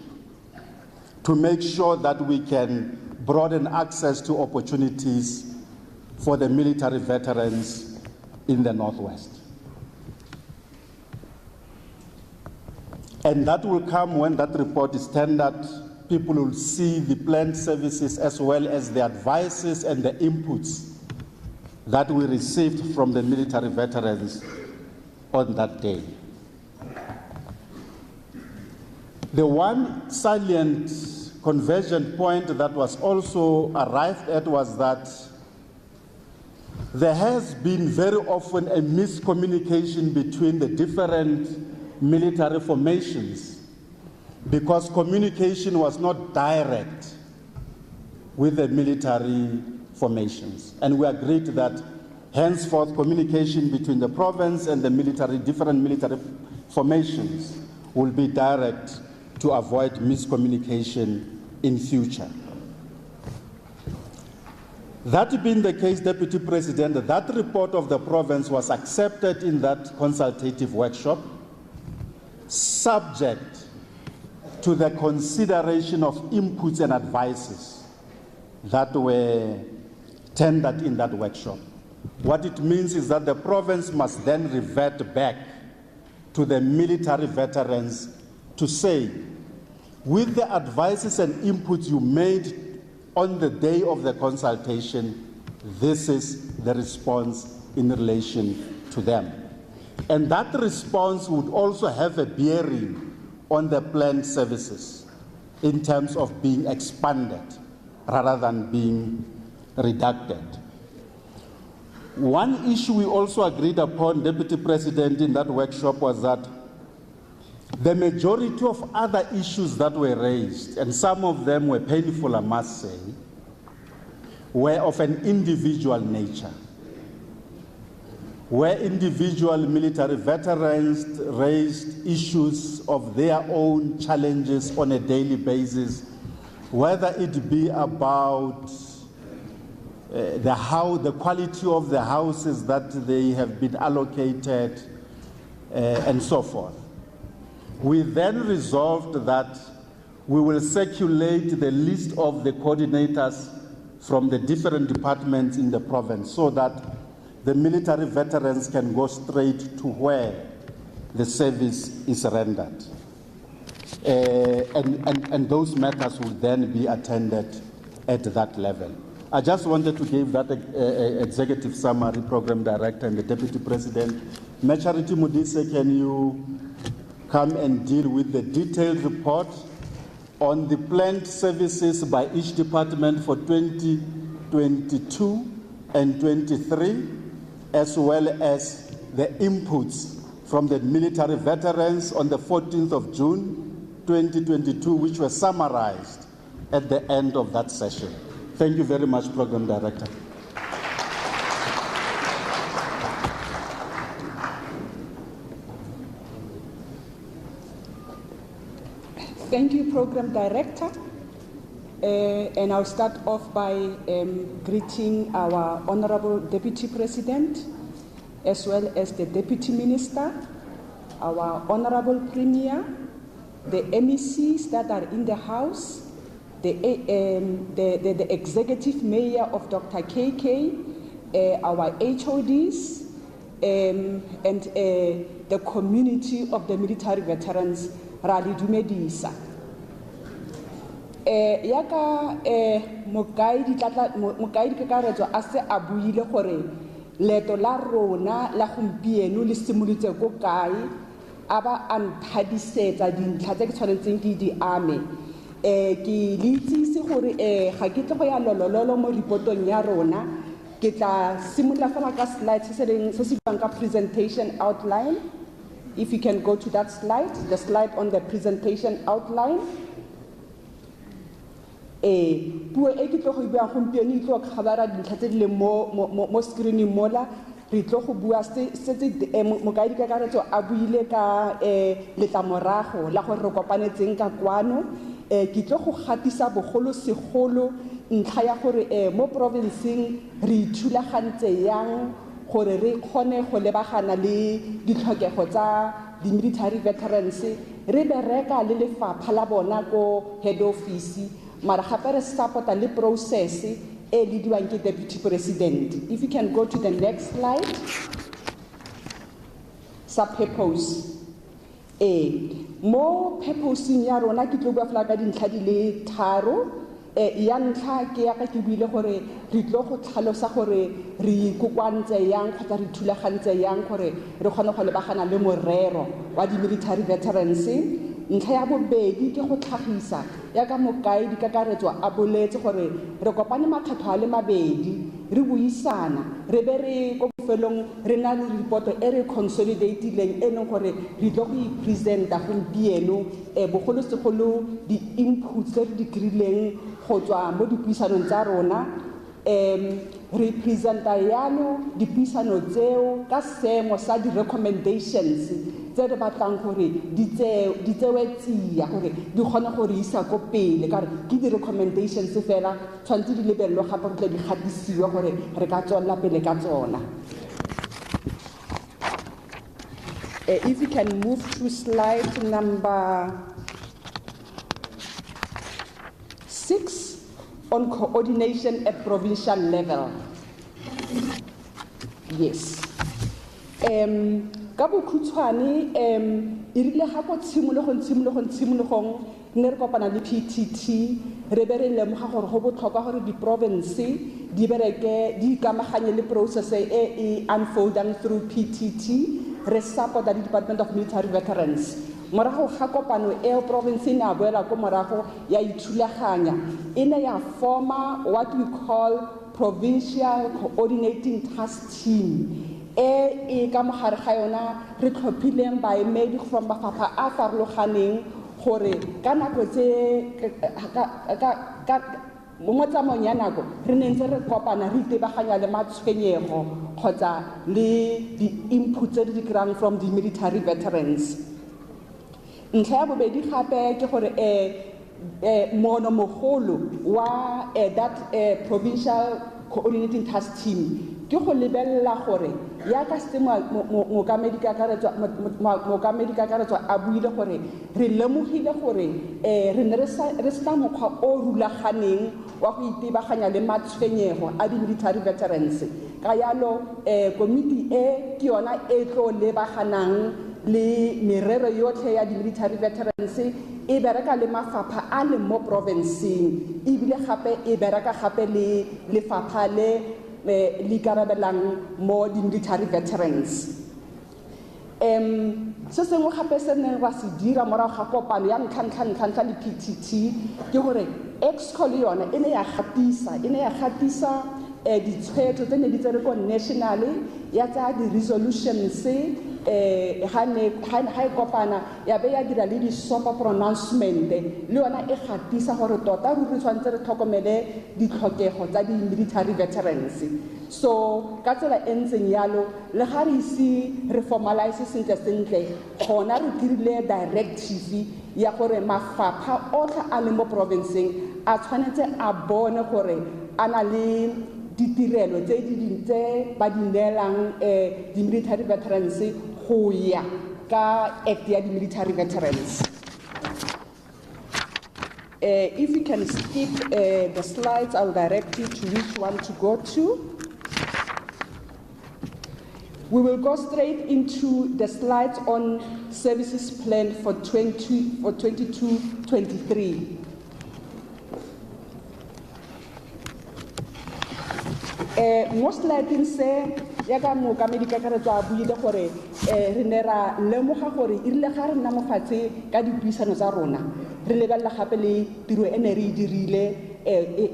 to make sure that we can broaden access to opportunities for the military veterans in the Northwest. And that will come when that report is tendered. People will see the planned services as well as the advices and the inputs that we received from the military veterans on that day. The one salient conversion point that was also arrived at was that there has been very often a miscommunication between the different military formations because communication was not direct with the military formations. And we agreed that henceforth communication between the province and the different military formations will be direct to avoid miscommunication in future. That being the case, Deputy President, that report of the province was accepted in that consultative workshop, subject to the consideration of inputs and advices that were tendered in that workshop. What it means is that the province must then revert back to the military veterans to say, with the advices and inputs you made on the day of the consultation, this is the response in relation to them. And that response would also have a bearing on the planned services in terms of being expanded rather than being redacted. One issue we also agreed upon, Deputy President, in that workshop was that the majority of other issues that were raised, and some of them were painful, I must say, were of an individual nature, where individual military veterans raised issues of their own challenges on a daily basis, whether it be about the quality of the houses that they have been allocated, and so forth. We then resolved that we will circulate the list of the coordinators from the different departments in the province so that the military veterans can go straight to where the service is rendered. And those matters will then be attended at that level. I just wanted to give that executive summary, Program Director and the Deputy President. Charity Mudise, can you come and deal with the detailed report on the planned services by each department for 2022 and 23, as well as the inputs from the military veterans on the 14th of June 2022, which were summarized at the end of that session. Thank you very much, Program Director. Thank you, Program Director. And I'll start off by greeting our Honorable Deputy President, as well as the Deputy Minister, our Honorable Premier, the MECs that are in the House, the Executive Mayor of Dr. KK, our HODs, and the community of the military veterans, Rally Dumedisa. Yaka mokaedi kakaretso a se a buile gore leeto la rona la gompieno le simolotse ko kae a ba a nthadisetsa dintlha tse ke tshwanetseng ke di ame ke le itsise gore ga ke tle go ya lolololo mo reportong ya rona ke tla simolola fela ka slide se se buang ka presentation outline. If you can go to that slide, the slide on the presentation outline. Puo e ke tlo go bua gompieno e tlo khabara dintlha tse di le mo screening mola re tlo go bua se mokaedi kakaretso a buile ka letlamorago la gore re kopanetseng ka kwano ke tlo go gatisa bogolo segolo ntlha ya gore mo provinceng re ithulagantse yang gore re kgone go lebagana le ditlhokego tsa di-military veterans re bereka le lefapha la bona ko head office mara gape re support le process e lidiwang ke Deputy President. If you can go to the next slide. Sa purpose mo purposeng ya rona ke tlo bua fela ka dintlha di le tharo ya ntlha ke ya ka ke buile gore re tlo go tlhalosa gore re ikokwantse yang kgotsa re thulagantse yang gore re kgone go lebagana le morero wa di-military veterans. Ntlha ya bobedi ke go tlhagisa ya ka mokaedi kakaretso a boletse gore re kopane makgetho a le mabedi re buisana re be re ko bofelong re na le reporto e re consolidatileng e leng gore re tlo go ipresenta gompieno bogolo segolo di-inputs tse re di kry-ileng go tswa mo dipuisanong tsa rona re presenta yalo dipuisano tseo ka seemo sa di-recommendations tse re batlang gore di tsewe tsia gore di kgone gore isa ko pele ka ke di-recommendations fela tshwanetse di lebelelwe gape go tle di gatisiwa gore re ka tswella pele ka tsona. If you can move to slide number 6 on coordination at provincial level. Yes. Ka bokhutshwane irile ga go tshimologong ne re kopana le PTT re be re lemoga gore go botlhokwa gore di-province di bereke di ikamaganye le process e unfolding through PTT re support the Department of Military Veterans. Morago ga kopano e province ne a boela ko morago ya ithulaganya ene ya forma what we call Provincial Coordinating Task Team. Ka mogare ga yona re tlhophileng baemedi from mafapha a farologaneng gore ka nako tse mo tsamayong ya nako re ne ntse re kopana re itebaganya le matshwenyego kgotsa le di-input tse di kry-ang from the military veterans. Ntlha ya bobedi gape ke gore mono mogolo wa that Provincial Coordinating Task Team ke go lebella gore ya ka se mokamedi kakaretso a buile gore re lemogile gore re ne re sena mokgwa o rulaganeng wa go itebaganya le matshwenyego a di-military veterans ka yalo komiti e ke yona e tlo lebaganang le merero yotlhe ya di-military veterans e bereka le mafapha a le mo provinceng ebile gape e bereka gape le lefapha le ikarabelang mo di-military veterans. Se sengwe gape se neng ra se dira morago ga kopano ya ntlha le PTT ke gore EXCO le yona e ne ya gatisa ditshwetso tse ne di tsere ko national ya tsa di-resolutions ga e kopana ya be ya dira le di-sopa pronouncement le yona e gatisa gore tota ruri tshwanetse re tlhokomele ditlhokego tsa di-military veterans. So ka tsela e ntseng yalo le ga re ise re formalize sentle gona re dirile directive ya gore mafapha otlhe a le mo provinceng a tshwanetse a bone gore a na le ditirelo tse ba di neelang di-military veterans go ya ka act ya di-military veterans. If you can skip the slides, I'll direct you to which one to go to. We will go straight into the slides on services plan for 22-23. Mo slideng se ya ka mookamedi kakaretso a buile gore re ne ra lemoga gore e rile ga re nna mo fatshe ka dipuisano tsa rona re lebelela gape le tiro e ne re e dirile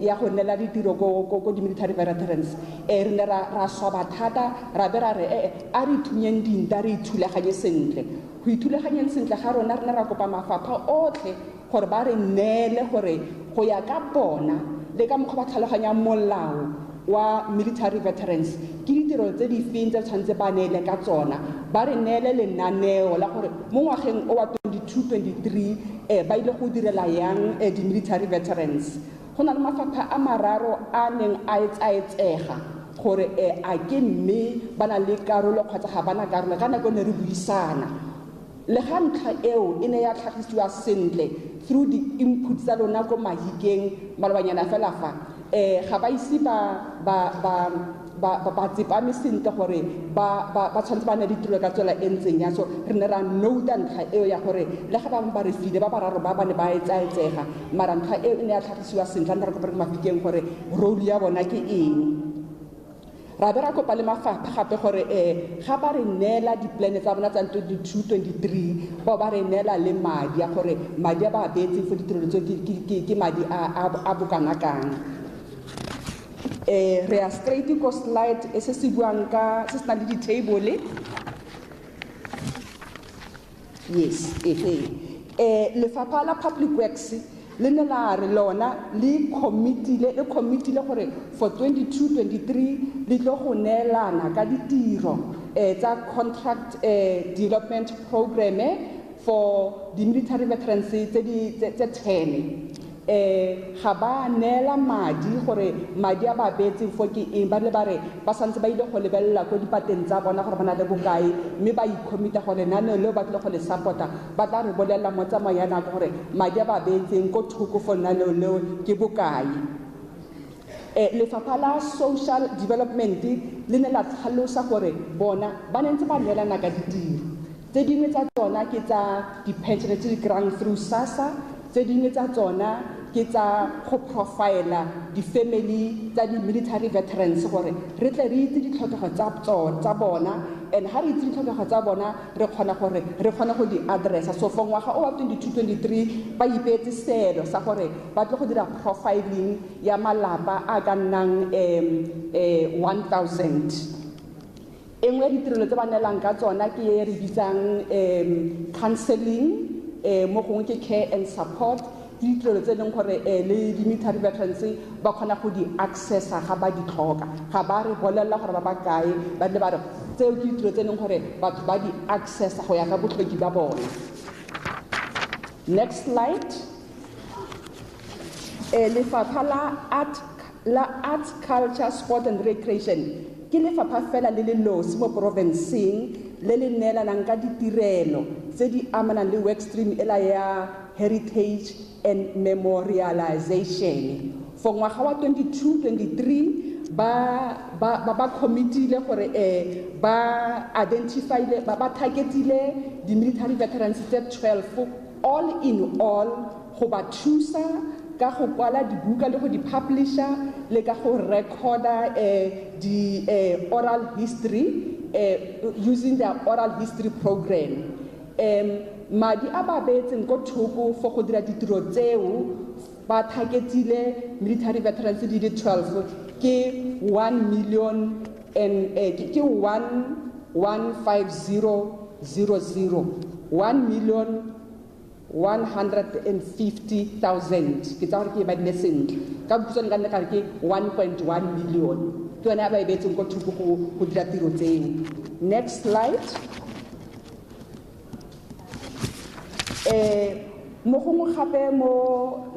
ya go nela ditiro ko di-military veterans re ne ra swaba thata ra be ra re a re ithunyeng dinta re ithulaganye sentle go ithulaganyeng sentle ga rona re ne ra kopa mafapha otlhe gore ba re neele gore go ya ka bona le ka mokgwa ba tlhaloganyang molao wa military veterans ke ditiro tse di feng tse tshwanetse ba neele ka tsona ba re neele lenaneo la gore mo ngwageng o wa 22-23 ba ile go direla yang di-military veterans. Go na le mafapha a mararo a neng a etsaetsega gore a ke mme ba na le karolo kgotsa ga bana karolo ka nako ne re buisana le ga ntlha eo e ne ya tlhagisiwa sentle through the input tsa lona ko mahikeng malobanyana fela fa ga ba ise ba tsepame sentle gore ba tshwanetse ba ne ditiro ka tsela e ntseng ya so re ne ra nouta ntlha eo ya gore le ga bangwe ba re file ba bararo ba ne ba etsaetsega mara ntlha eo e ne ya tlhagisiwa sentle nna re kopere mafikeng gore role ya bona ke eng. Ra be ra kopa le mafapha gape gore ga ba re neela diplane tsa bona tsa 22-23 ba re neela le madi ya gore madi a ba beetse for ditirelo tse ke madi a bokana kang. Re a straight ko slide se se buang ka se se na le di-table yes lefapha la public works le ne la re lona le committee gore for 22-23 le tlo go neelana ka ditiro tsa contract development program for the military veterans tse 10 ga ba neela madi gore madi a ba beetse for ke eng ba le ba re ba santse ba ile go lebelela ko dipateng tsa bona gore ba na le bokae mme ba ikhomita go lenane leo ba tle go le supporta ba tla re bolelela mo tsamaya nako gore madi a ba beetseng ko thoko for lenane leo ke bokae. Lefapha la social development le ne la tlhalosa gore bona ba ne ntse ba neelana ka ditiro tse dingwe tsa tsona ke tsa di-pension tse di kry-ang through SASSA tse dingwe tsa tsona ke tsa go profile di-family tsa di-military veterans gore re tle re itse ditlhokego tsa bona and ga re itse ditlhokego tsa bona re kgona go di-addressa. So for ngwaga o wa 22-23 ba ipeetse seelo sa gore ba tle go dira profiling ya malapa a ka nnang 1,000. Engwe ditirelo tse ba neelang ka tsona ke re bitsang counseling mo gongwe ke care and support ditirelo tse leng gore le di-military veterans ba kgona go di-accessa ga ba di tlhoka ga ba re bolelela gore ba ba kae ba le ba re tseo ke ditirelo tse leng gore batho ba di-accessa go ya ka botlhoki ba bone. Next slide. Lefapha la arts, culture, sport and recreation ke lefapha fela le le losi mo provinceng le le neelanang ka ditirelo tse di amanang le work stream ela ya heritage and memorialization. For ngwaga wa 22-23 ba committee gore ba identify ba targetile di-military veterans tse 12 all in all go ba thusa ka go kwala dibuka le go di publisher le ka go recorda di oral history using their oral history program. Madi a ba beetseng ko thoko for go dira ditiro tseo ba targetile military veterans di le 12 ke 1 million and ke 15000 1,150,000 ke tsa gore ke ba dile sentle ka botsone ka nne ka re ke 1.1 million ke yone a ba e beetseng ko thoko go dira tiro tseo. Next slide. Mo gongwe gape mo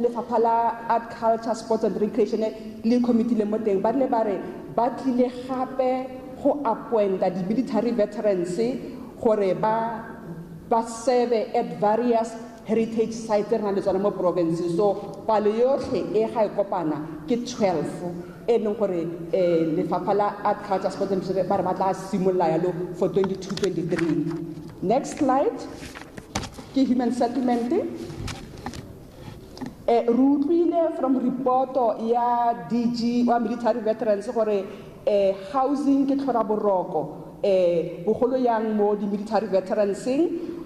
lefapha la Art, Culture, Sports and Recreation le committee le mo teng ba rile ba re ba tlile gape go appointa di military veterans gore ba serve at various heritage sites re na le tsona mo province. So palo yotlhe e ga e kopana ke 12 e leng gore lefapha la Art, Culture, Sports and Recreation ba re ba tla simolola yalo for 22-23. Next slide. Human settlement. Rutlwile from report ya DG wa military veterans gore housing ke tlhora boroko bogolo yang mo di military veterans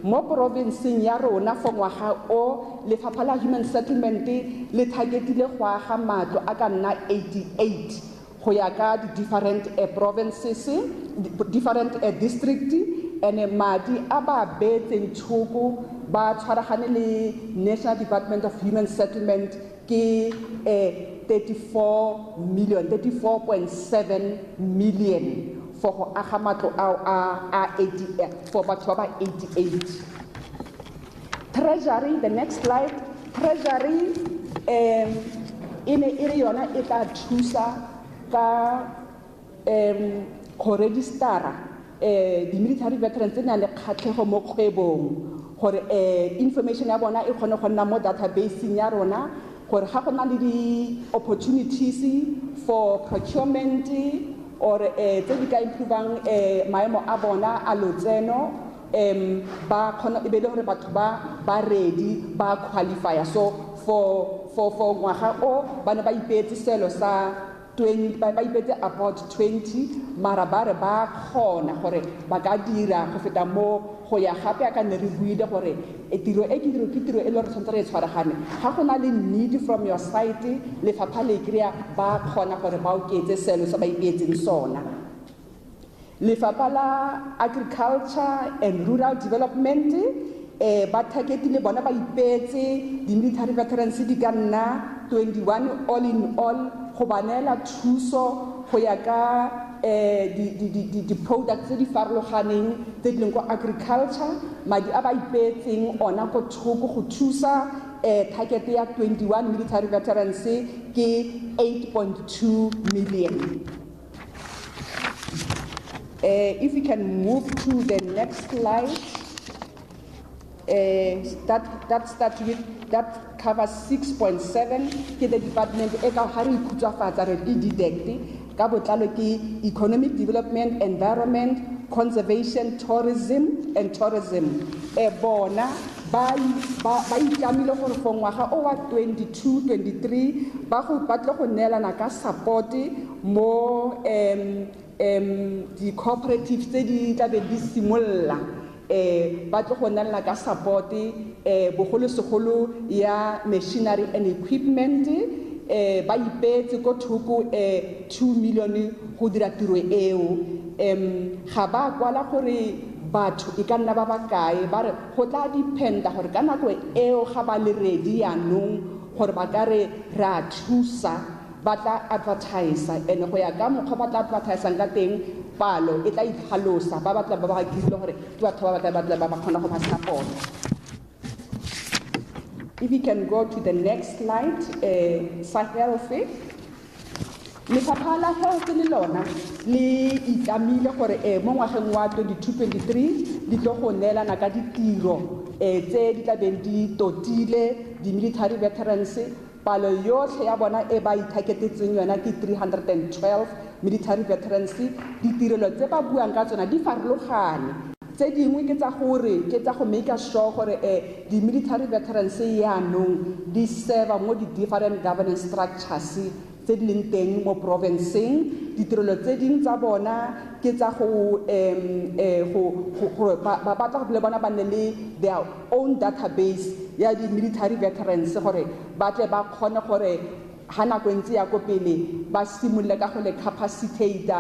mo provinceng ya rona for ngwaga o lefapha la human settlement le targetile go aga matlo a ka nna 88 go ya ka di different provinces, different districts, and madi a ba beetseng thoko ba tshwaragane le National Department of Human Settlement ke 34.7 million for go aga matlo a 88 for batho ba 88. Treasury, the next slide. Treasury ine iri yona e tla thusa ka go registera di military veterans na le kgatlhego mo kgwebong gore information ya bona e kgone go nna mo database ya rona gore ga go na le di opportunities for procurement or tse di ka improvang maemo a bona a lotseno ba khona e be le gore batho ba ready ba qualify. So for ngwaga o bana ba ipetse selo sa 20 ba ipetse about 20 mara ba re ba khona gore ba ka dira go feta mo go ya gape ka nne re buile gore tiro e ke tiro e le re tshwanetse re tshwaragane ga go na le need from your side le fapha le krea ba khona gore ba oketse selo sa ba ipetseng sona. Lefapha la Agriculture and Rural Development ba targetile bona ba ipetse di military veterans di ka nna 21 all in all go banela thuso go ya ka di products tse di farologaneng tse di leng go agriculture. Madi a ba ipetseng ona go thoko go thusa target ya 21 military veterans ke 8.2 million. If we can move to the next slide. That starts with, that covers 6.7 ke the department e ka hari khutsafatsa re di detect ka botlalo ke economic development, environment, conservation, tourism and tourism. Bona ba itlamile gore for ngwaga o wa 22-23 ba go batla go neelana ka support mo di cooperatives tse di tla be di simolla ba tlo go nna ka support bogolo segolo ya machinery and equipment ba ipetse go thoko 2 million go dira tiro eo ga ba kwala gore batho e ka nna ba bakae ba re go tla dependa gore ka nako eo ga ba le ready yanong gore ba ka re ra thusa ba tla advertise and go ya ka mokgwa ba tla advertise ka teng palo e tla itlhalosa ba batla ba ba dirile gore ke batho ba batla ba kgona go ba support. If we can go to the next slide, health. Lefapha la health le lona le itamile gore mo ngwageng wa 22-23 di tlo go neelana ka ditiro tse di tla beng di totile di military veterans. Palo yotlhe ya bona e ba itaketseng yona ke 312 military veterans. Ditirelo tse ba buang ka tsona di farologane tse dingwe ke tsa gore ke tsa go make sure gore di military veterans ya nong di serve mo di different governance structures tse di leng teng mo provinceng. Ditirelo tse ding tsa bona ke tsa go ba batla go le bona ba nne le their own database ya di military veterans gore ba tle ba kgone gore ha nako e ntse ya ko pele ba simolola ka go le capacitate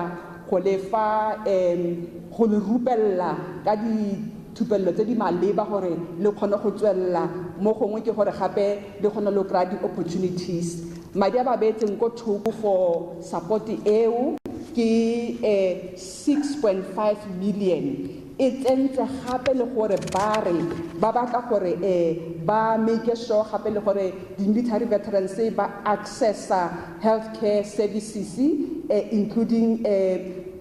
go le fa go le rupella ka di thupello tse di maleba gore le kgone go tswella mo gongwe ke gore gape le kgone le kry di opportunities. Madi a ba beetseng ko thoko for support eo ke 6.5 million. E tsentse gape le gore ba re ba batla gore ba make sure gape le gore di military veterans ba accessa healthcare services including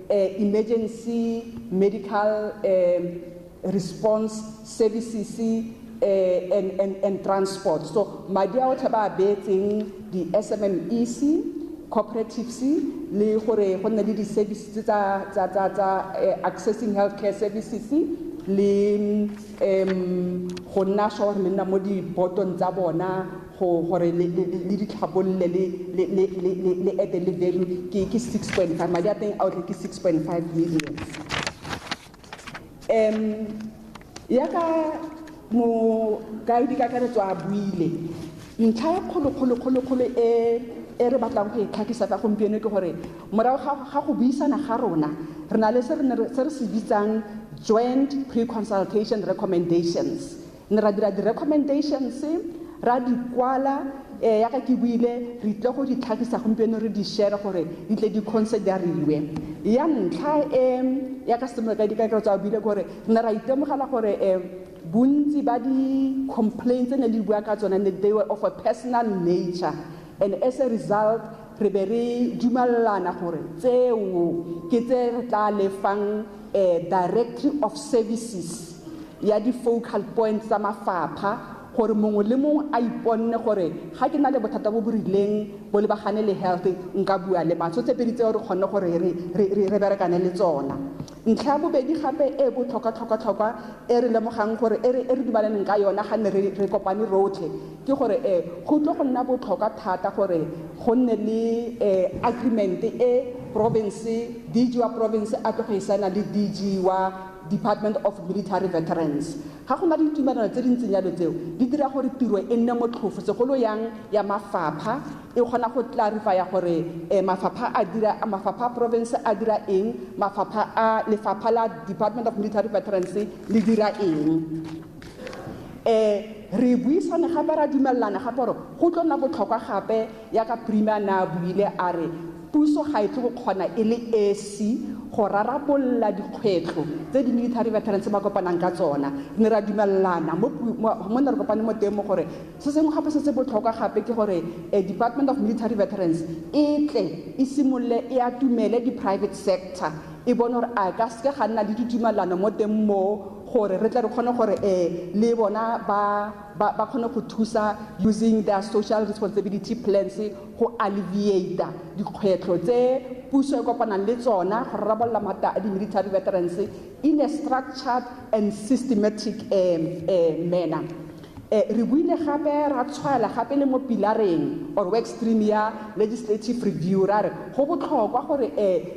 emergency medical response services and transport. So madi a otlhe ba beetseng di SMMEC cooperatives le gore go nne le di services tsa accessing healthcare services le go nna sure le nna mo di botong tsa bona gore le di tlhabolle le at the value ke 6.5 madi a teng out ke 6.5 million. Yaka mo guide ka kare tswa buile ntlha ya kgolo re batlang go itlhakisa ka gompieno ke gore morago ga go buisana ga rona re na le se re se bitsang joint pre-consultation recommendations. Ne ra dira di-recommendations ra di kwala yaka ke buile re tle go di tlhakisa gompieno re di share gore di tle di consideriwe. Ya ntlha yaka semolo ka dikaketso tsa buile gore ne ra itemogela gore bontsi ba di complaints ne di bua ka tsona ne they were of a personal nature, and as a result re be re dumellana gore tseo ke tse re tla lefang directory of services ya di focal points tsa mafapha gore mongwe le mongwe a iponne gore ga ke na le bothata bo borileng bo le bagane le health nka bua le batho tse pedi tseo re kgonne gore re berekane le tsona. Ntlha bobedi gape bo tlhoka re lemogang gore re dumalaneng ka yona ga ne re kopane rotlhe ke gore go tlo go nna botlhokwa thata gore go nne le agreement province DG wa province a tlo go isana le DG wa Department of Military Veterans. Ga go na di tumelano tse dintseng yalo tseo di dira gore tiro e nne motlhofo segolo yang ya mafapha e kgona go clarify gore mafapha province a dira eng, lefapha la Department of Military Veterans le dira eng. Re buisane gape ra dumellana gape gore go tlo nna botlhokwa gape ya ka Premier na buile a re puso ga e tle go kgona e le esi go rarabolla dikgwetlo tse di military veterans ba kopanang ka tsona. Ne ra dumellana mo ne re kopane mo teng mo gore se sengwe gape se se botlhokwa gape ke gore Department of Military Veterans e tle e simolle e atumele di private sector e bona gore a ka se ga nna le ditumelano mo teng mo gore re tle re kgone gore le bona ba kgone go thusa using their social responsibility plans go alleviate dikgwetlo tse puso e kopanang le tsona go rarabolla mata a di military veterans in a structured and systematic manner. Re buile gape ra tshwala gape le mo pilareng or work stream ya legislative review ra re go botlhokwa gore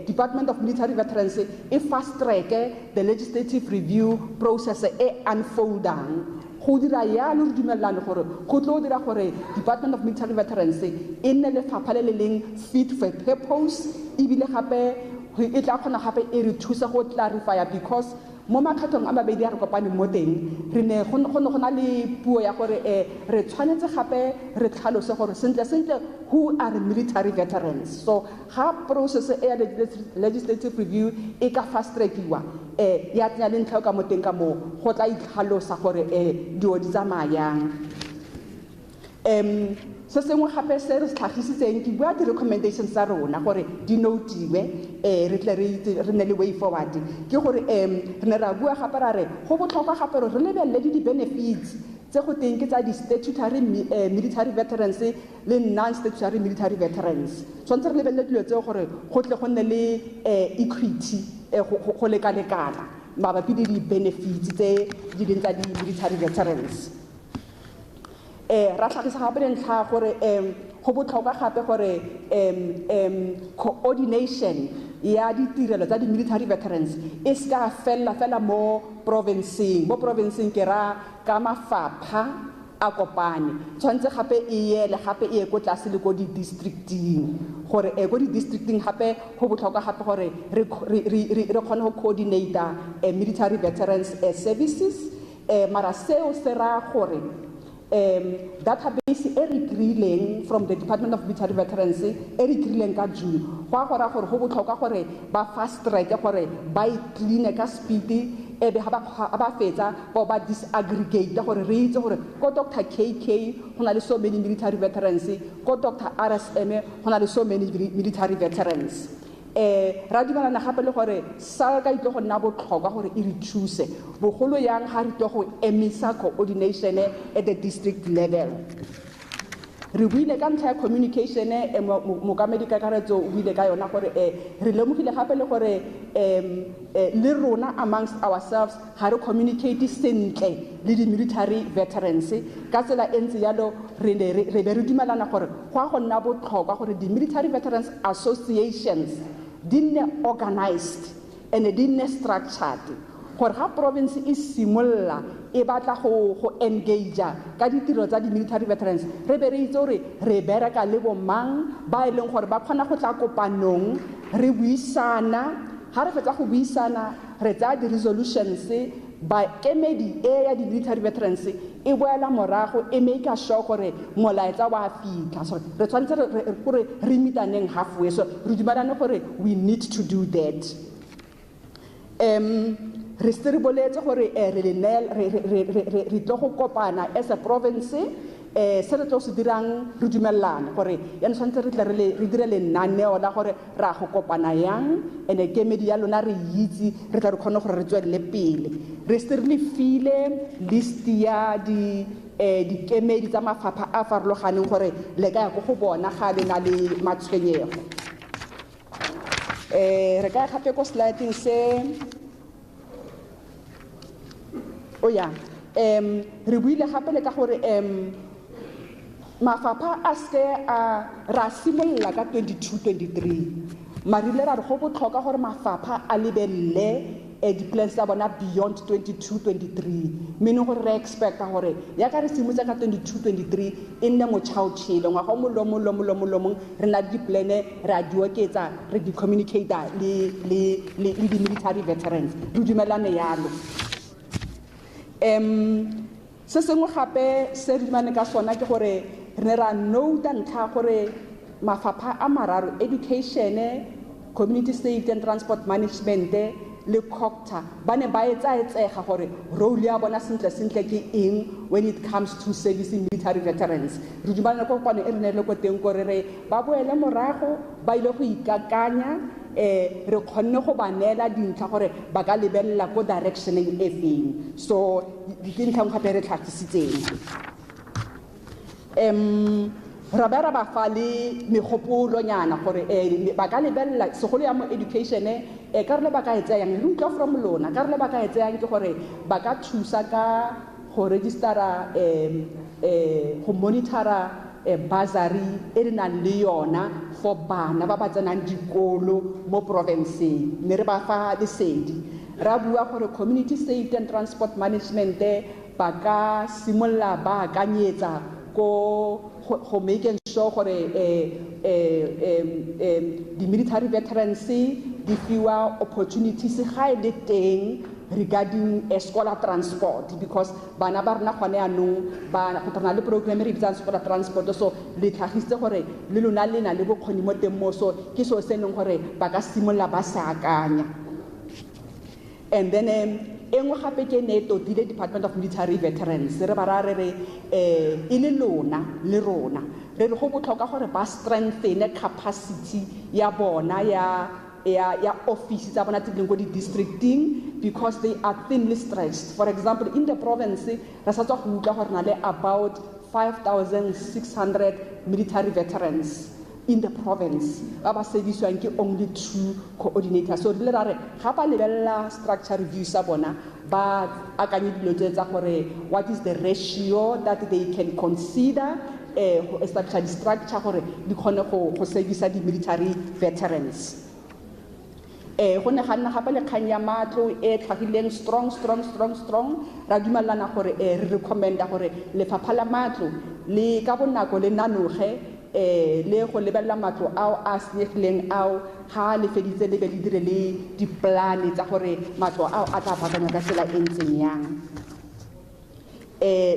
Department of Military Veterans e fast track the legislative review process unfolding. Go dira yalo re dumellane gore go tlo dira gore Department of Military Veterans e nne lefapha le leng fit for purpose ebile gape e tla kgona gape e re thusa go clarify because mo makgathong a mabedi a re kopane mo teng re ne go na le puo ya gore re tshwanetse gape re tlhalose gore sentle who are military veterans. So ga process ya legislative review e ka fast trackiwa ya tsenya le ntlha ka mo teng ka mo go tla itlhalosa gore dio di tsamayang. Se sengwe gape se re tlhagisitseng ke bua di recommendations tsa rona gore di notiwe re tle re ne le way forward ke gore re ne ra bua gape ra re go botlhokwa gape re lebelele di benefits tse go teng ke tsa di statutory military veterans le non-statutory military veterans. Tshwanetse re lebelele dilo tseo gore go tle go nne le equity go lekalekana mabapi le di benefits tse di leng tsa di military veterans. Ra tlhagisa gape le ntlha gore go botlhokwa gape gore coordination ya ditirelo tsa di-military veterans e ska fela mo provinceng ke ra ka mafapha a kopane tshwantse gape e yele gape e go tlase le go di-districting gore go di-districting gape go botlhokwa gape gore re kgone go coordinata military veterans services mara seo se ra gore database e re krileng from the Department of Military Veterans e re krileng ka June go a gora gore go botlhokwa gore ba fast track gore ba e clean ka speed e be ba fetsa ba disaggregate gore re itse gore ko Dr. KK go na le so many military veterans ko Dr. RSM go na le so many military veterans ra dumelana gape le gore sa ka itlo go nna botlhokwa gore e re thuse bogolo yang ga re tlo go emisa coordination at the district level re buile ka ntlha ya communication mokamedi kakaretso o buile ka yona gore re lemogile gape le gore le rona amongst ourselves ga re communicate sentle le di-military veterans ka tsela e ntse yalo re be re dumelana gore go a go nna botlhokwa gore di-military veterans associations di nne organized and di nne structured gore ga province e simolla e batla go engage ka ditiro tsa di-military veterans re be re itse gore re bereka le bomang ba e leng gore ba kgona go tla kopanong re buisana ga re fetsa go buisana re tsaya di-resolutions ba kemedi ya di-military veterans e boela morago e make sure gore molaetsa wa fitlha so re tshwanetse gore re meetaneng halfway so re dumelane gore we need to do that re se re boletse gore re tlo go kopana as a province se re tlo se dirang re dumelane gore ya ntshwantse re tle re dire lenaneo la gore ra go kopana yang ene kemedi ya lona re itse re tla re kgone gore re tswelele pele re se re le file list ya dikemedi tsa mafapha a farologaneng gore le ka ya go go bona ga le na le matshwenyego re ka gape ko sliding se re buile gape le ka gore mafapha a se ra simolla ka 22-23 marile ra re go botlhokwa gore mafapha a lebelle di-plans tsa bona beyond 22-23 meaning gore re expecta gore ya ka re simotsa ka 22-23 e nne motšhaotšhele ngwaga o molomong re na le diplane re a di oketsa re di communicata le di-military veterans re dumelane yalo se sengwe gape se re dumane ka sona ke gore re ne ra nouta ntlha gore mafapha a mararo education community safety and transport management le COCTA ba ne ba etsaetsega gore role ya bona sentle ke eng when it comes to servicing military veterans re dumane ko kwane e re ne le ko teng gore re ba boele morago ba ile go ikakanya re kgonne go ba neela dintlha gore ba ka lebella ko directioneng e feng so ke ntlha gape re tlhagisitseng ra ba fa le megopolo nyana gore ba ka lebella segolo ya mo education ka re le ba ka etsayang re utlwa from lona ka re le ba ka etsayang ke gore ba ka thusa ka go registera go monitora bursary e re nang le yona for bana ba ba tsenang dikolo mo provinceng ne re ba fa lesedi ra bua gore community safety and transport management ba ka simolla ba akanyetsa go making sure gore the military veterans di fiwa opportunities ga e le teng regarding scholar transport because bana ba rena gone anong ba go tsana le program re bitsang scholar transport so le tlhagiste gore le lona le na le bokgoni mo teng mo so ke so se leng gore ba ka simolla ba sa akanya and then engwe gape ke neto dile Department of Military Veterans re ba ra re e le lona le rona re go botlhokwa gore ba strengthen capacity ya bona ya office tsa bona tse go di districting because they are thinly stretched for example in the province re sa tswa go utlwa gore na le about 5,600 military veterans in the province ba servicewang ke only 2 coordinators so le ra re ga ba lebella structure review sa bona ba akanye dilo tsa gore what is the ratio that they can consider go establish di structure gore di khone go service di military veterans. Go ne ga nna gape le kgang ya matlo e tlhagileng strong ra dumelana gore re recommenda gore lefapha la matlo le ka bonako le nanoge le go lebella matlo ao a senyegileng ao ga le feditse le be le dire le diplane tsa gore matlo ao a tla baakanywa ka tsela e ntseng yang.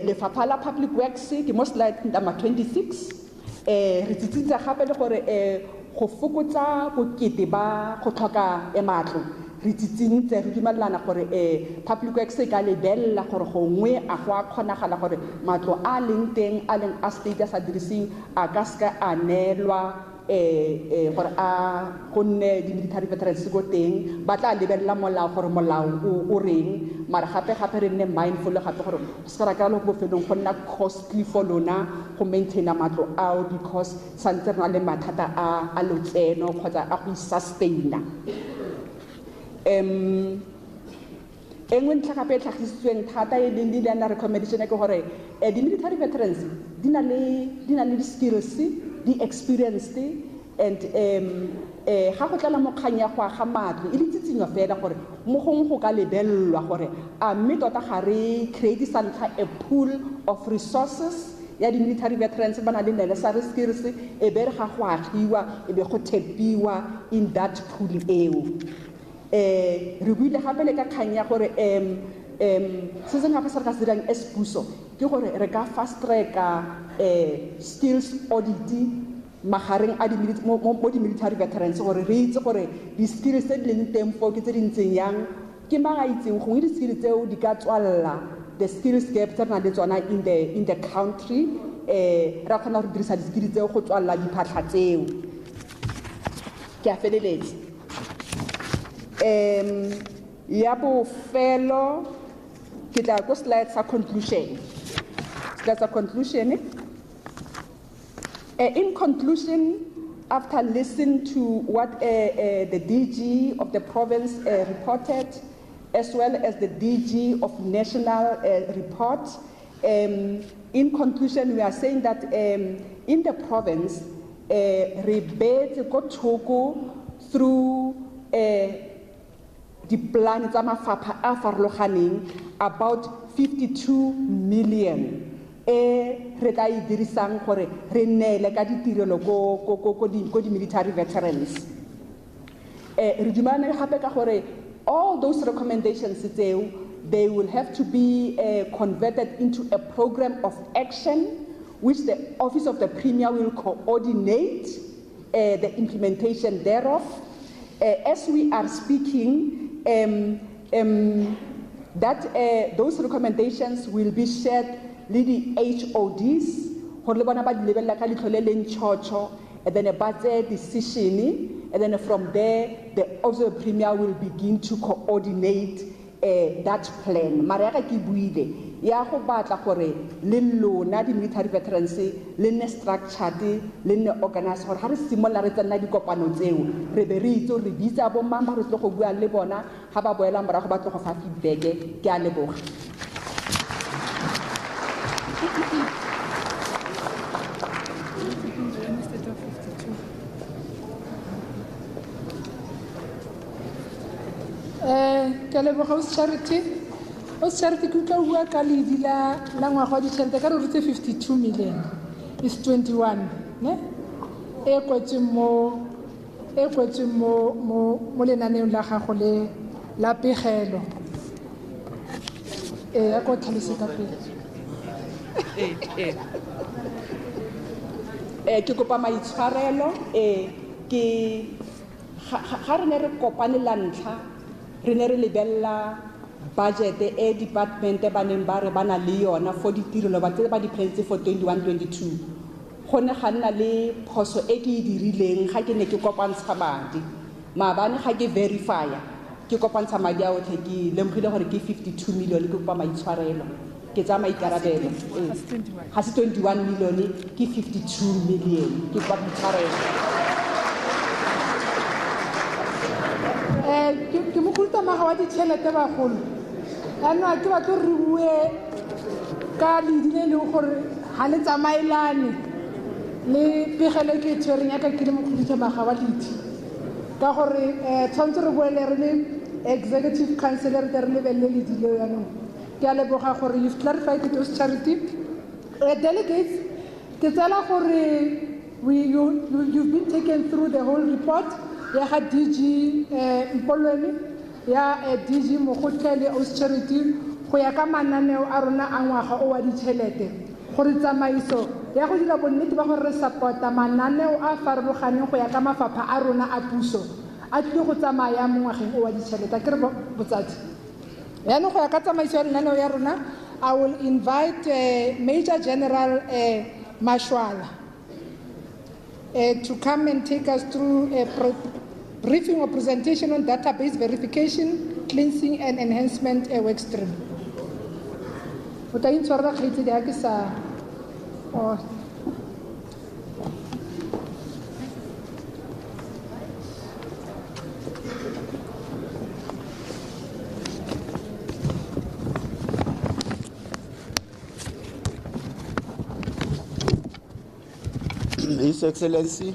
Lefapha la Public Works ke mo slide number 26 re tsitsitsa gape le gore go fokotsa bokete ba go tlhoka matlo re tsitsintse re dumelana gore Public Works ka lebella gore gongwe a go a kgonagala gore matlo a leng teng a leng a state a sa diriseng a ka ska a neelwa gore a gonne di military veterans go teng ba tla lebella molao gore molao o reng mara gape re nne mindful gape gore se ra ka lo bofelong go nna costly for lona go maintain matlo ao because santse re na le mathata a lotseno kgotsa a go sustaina. Engwe ntlha gape e tlhagisitsweng thata e leng di na recommendation ke gore di military veterans di na le di skills di experienced and ga go tlala mo kgang ya go aga matlo e le tsitsinyo fela gore mo gongwe go ka lebellwa gore a mme tota ga re create santlha a pool of resources ya di military veterans ba na le necessary skills e be re ga go agiwa e be go thepiwa in that pool eo. Re buile gape le ka kgang ya gore se se gape se re ka se dirang as puso ke gore re ka fast tracka skills audit magareng a mo di military veterans gore re itse gore di skills tse di leng teng fo ke tse di ntseng yang ke mang a itseng gongwe di skills tseo di ka tswalla the skills gap tse re na le tsona in the country ra kgona go dirisa di skills tseo go tswalla diphatlha tseo. Ke a feleletse ya bofelo ke tla go slide sa conclusion. In conclusion, after listening to what the DG of the province reported, as well as the DG of national report, in conclusion, we are saying that in the province, rebate go thoko through the plan tsa mafapha a farologaneng about 52 million re tla e dirisang gore re neele ka ditirelo go di military veterans. Re dumane gape ka gore all those recommendations they will have to be converted into a program of action which the Office of the Premier will coordinate the implementation thereof. As we are speaking, those recommendations will be shared with the HODs, and then a decision, and then from there, the Office of the Premier will begin to coordinate that plan. Mariaka ki buile ya go batla gore le lona di military veterans le ne structured le ne organize gore ha re simolla re tsena di kopano tseo re be re itse re bitsa bo mama re tlo go bua le bona ha ba boela morago ba tlo go fa feedback. Ke a leboga. Ke leboga Charity ke tla bua ka ledi la ngwaga di tšhelete ka re rutse 52 million is 21 ne e kwetseng mo lenaneong la gago le la pegelo ya go tlhalose ka pele ke kopa maitshwarelo ke ga re ne re kopane la ntlha re ne re lebella budget department ba neng ba re bana le yona for ditirelo ba tse ba di plans for 21-22 gone ga nna le phoso e ke dirileng ga ke ne ke kopantsha madi maabane ga ke verify ke kopantsha madi a otlhe ke lemogile gore ke 52 million ke kopa maitshwarelo ke tsa maikarabelo ga se 21 million ke 52 million ke kopa maitshwarelo. ke mokuta maga wa ditšhelete bagolo anwa ke batlo re bue ka ledi le leng gore ga le tsamaelane le pegelo e ke e tshwereng yaka ke le mokhuduthamaga wa ledi ka gore tshwanetse re boele re le executive council re tle re lebelele ledi leo yanong ke a leboga gore you've clarified those charity delegates ke tsela gore you've been taken through the whole report ya ga DG Mpolweni ya DG Mogotle le Austerity go ya ka mananeo a rona a ngwaga o wa ditšhelete gore tsamaiso ya go dira bonnete ba gore re supporta mananeo a farologaneng go ya ka mafapha a rona a puso a tlile go tsamaya mo ngwageng o wa ditšhelete a ke re botsadi yaanong go ya ka tsamaiso ya lenaneo ya rona I will invite Major General Mashwala to come and take us through a briefing or presentation on database verification, cleansing and enhancement work stream. His Excellency,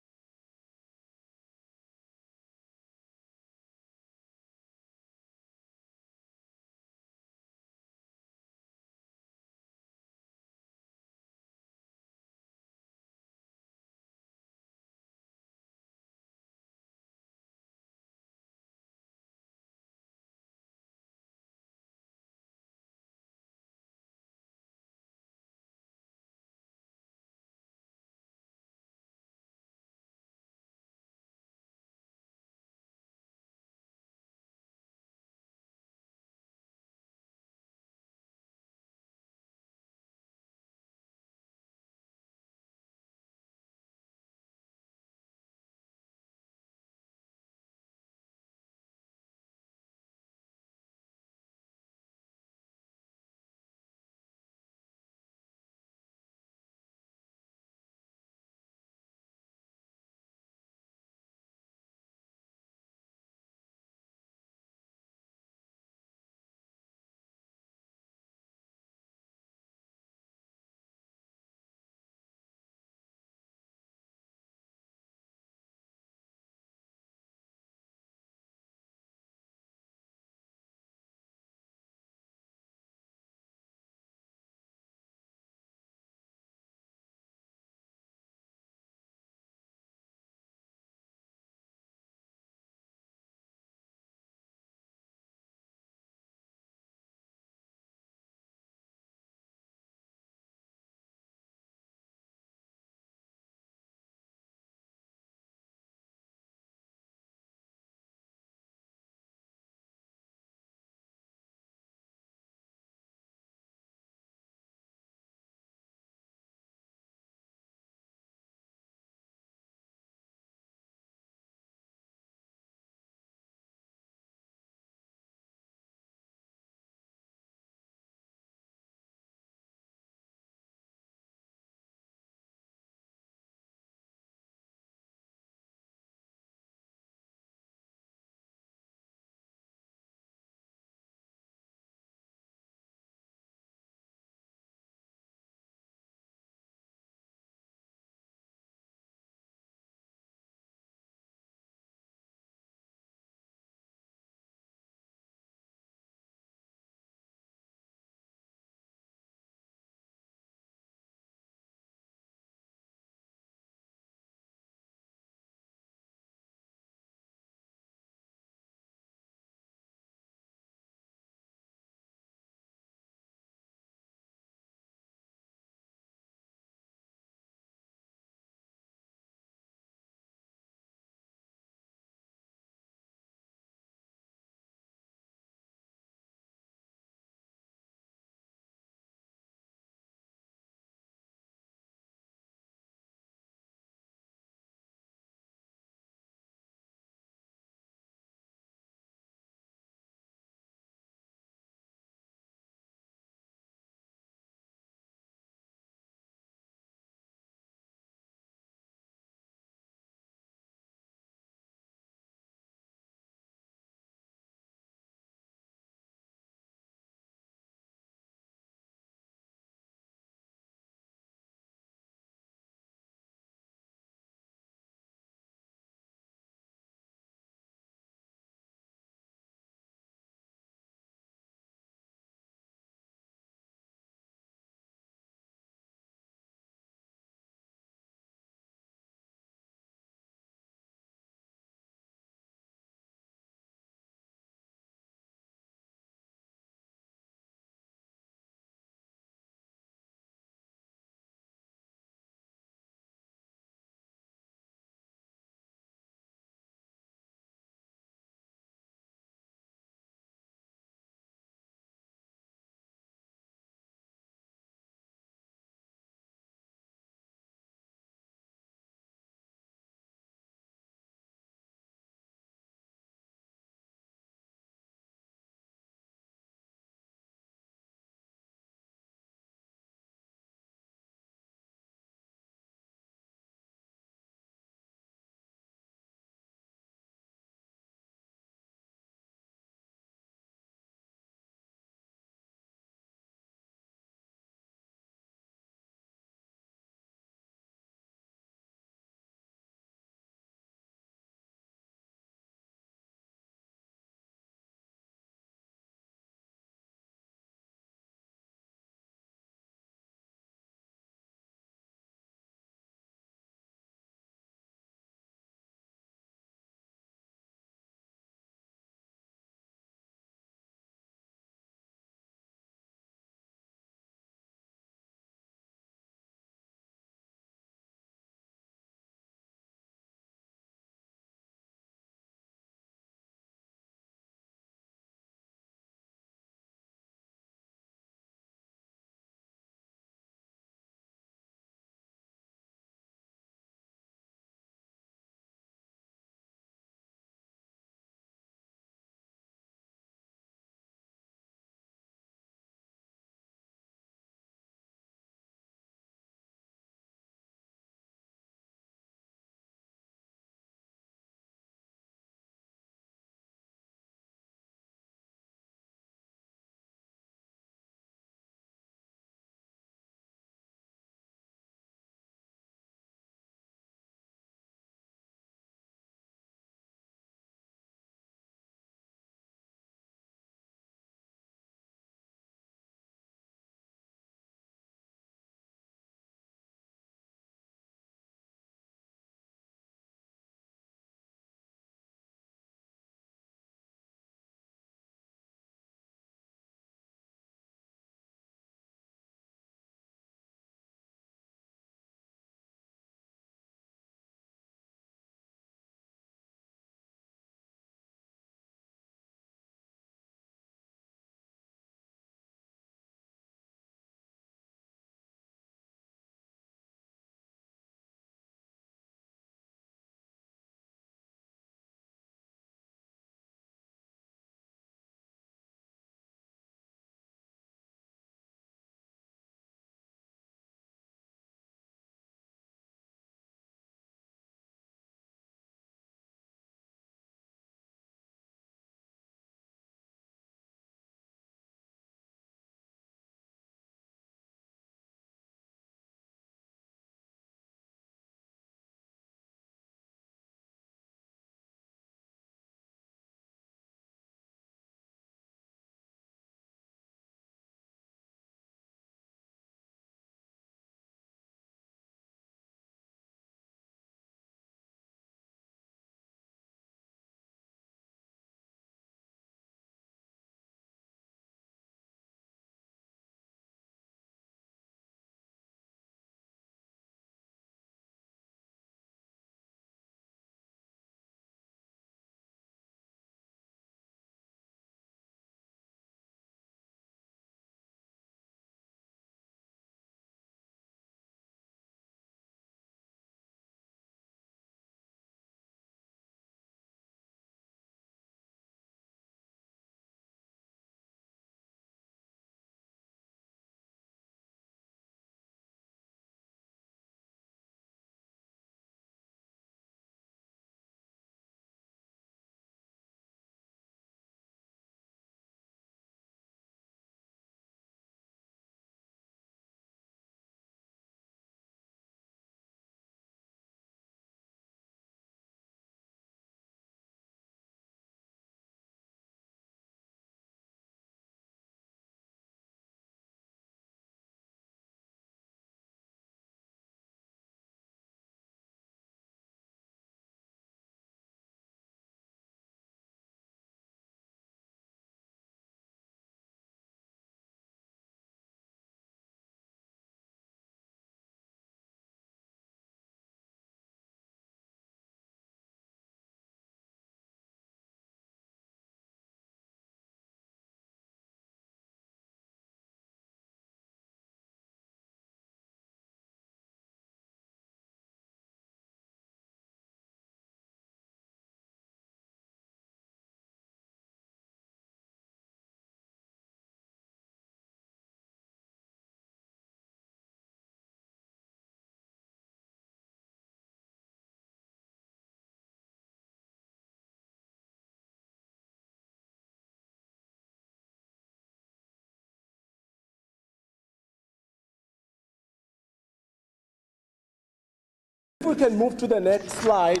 we can move to the next slide,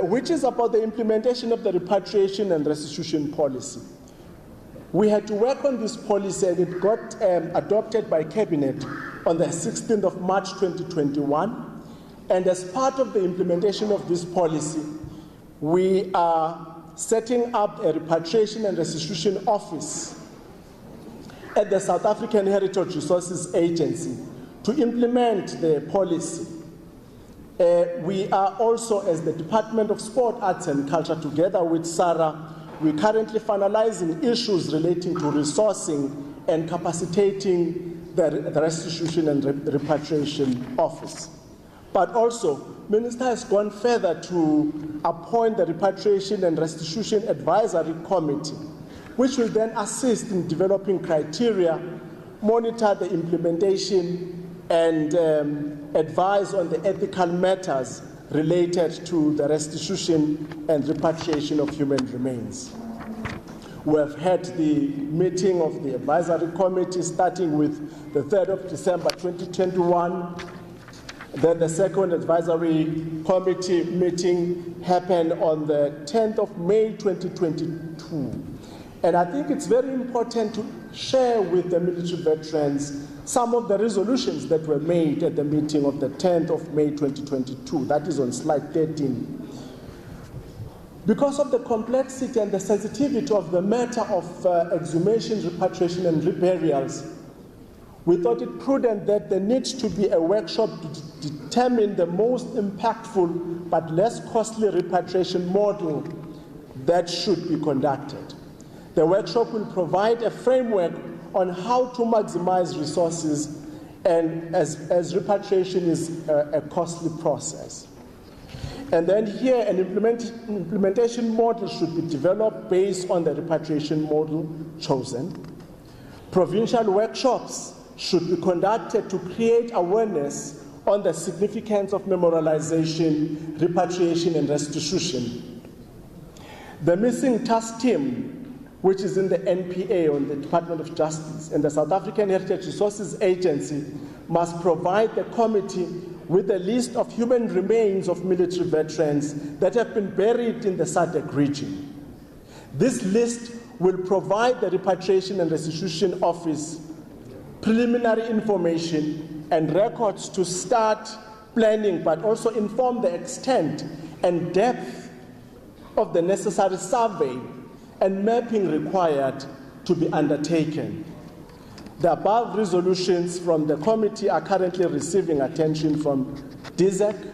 which is about the implementation of the repatriation and restitution policy. We had to work on this policy, and it got adopted by Cabinet on the 16th of March 2021. And as part of the implementation of this policy, we are setting up a repatriation and restitution office at the South African Heritage Resources Agency to implement the policy. We are also, as the Department of Sport, Arts and Culture, together with SARA, we're currently finalizing issues relating to resourcing and capacitating the Restitution and Repatriation Office. But also, Minister has gone further to appoint the Repatriation and Restitution Advisory Committee, which will then assist in developing criteria, monitor the implementation, and advise on the ethical matters related to the restitution and repatriation of human remains. We have had the meeting of the advisory committee starting with the 3rd of December 2021. Then the second advisory committee meeting happened on the 10th of May 2022. And I think it's very important to share with the military veterans some of the resolutions that were made at the meeting of the 10th of May 2022. That is on slide 13. Because of the complexity and the sensitivity of the matter of exhumation, repatriation, and reburials, we thought it prudent that there needs to be a workshop to determine the most impactful but less costly repatriation model that should be conducted. The workshop will provide a framework on how to maximize resources, and as repatriation is a costly process. And then here, an implementation model should be developed based on the repatriation model chosen. Provincial workshops should be conducted to create awareness on the significance of memorialization, repatriation, and restitution. The missing task team, which is in the NPA, on the Department of Justice, and the South African Heritage Resources Agency, must provide the committee with a list of human remains of military veterans that have been buried in the SADC region. This list will provide the Repatriation and Restitution Office preliminary information and records to start planning, but also inform the extent and depth of the necessary survey and mapping required to be undertaken. The above resolutions from the committee are currently receiving attention from DZEC,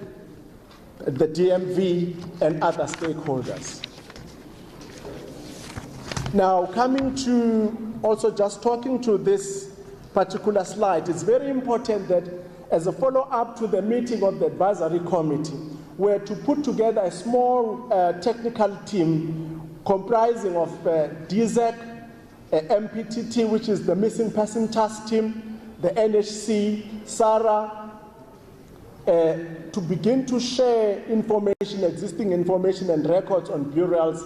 the DMV, and other stakeholders. Now, coming to also just talking to this particular slide, it's very important that as a follow-up to the meeting of the advisory committee, we're to put together a small technical team comprising of DZEC, MPTT, which is the Missing Person Task Team, the NHC, SARA, to begin to share information, existing information and records on burials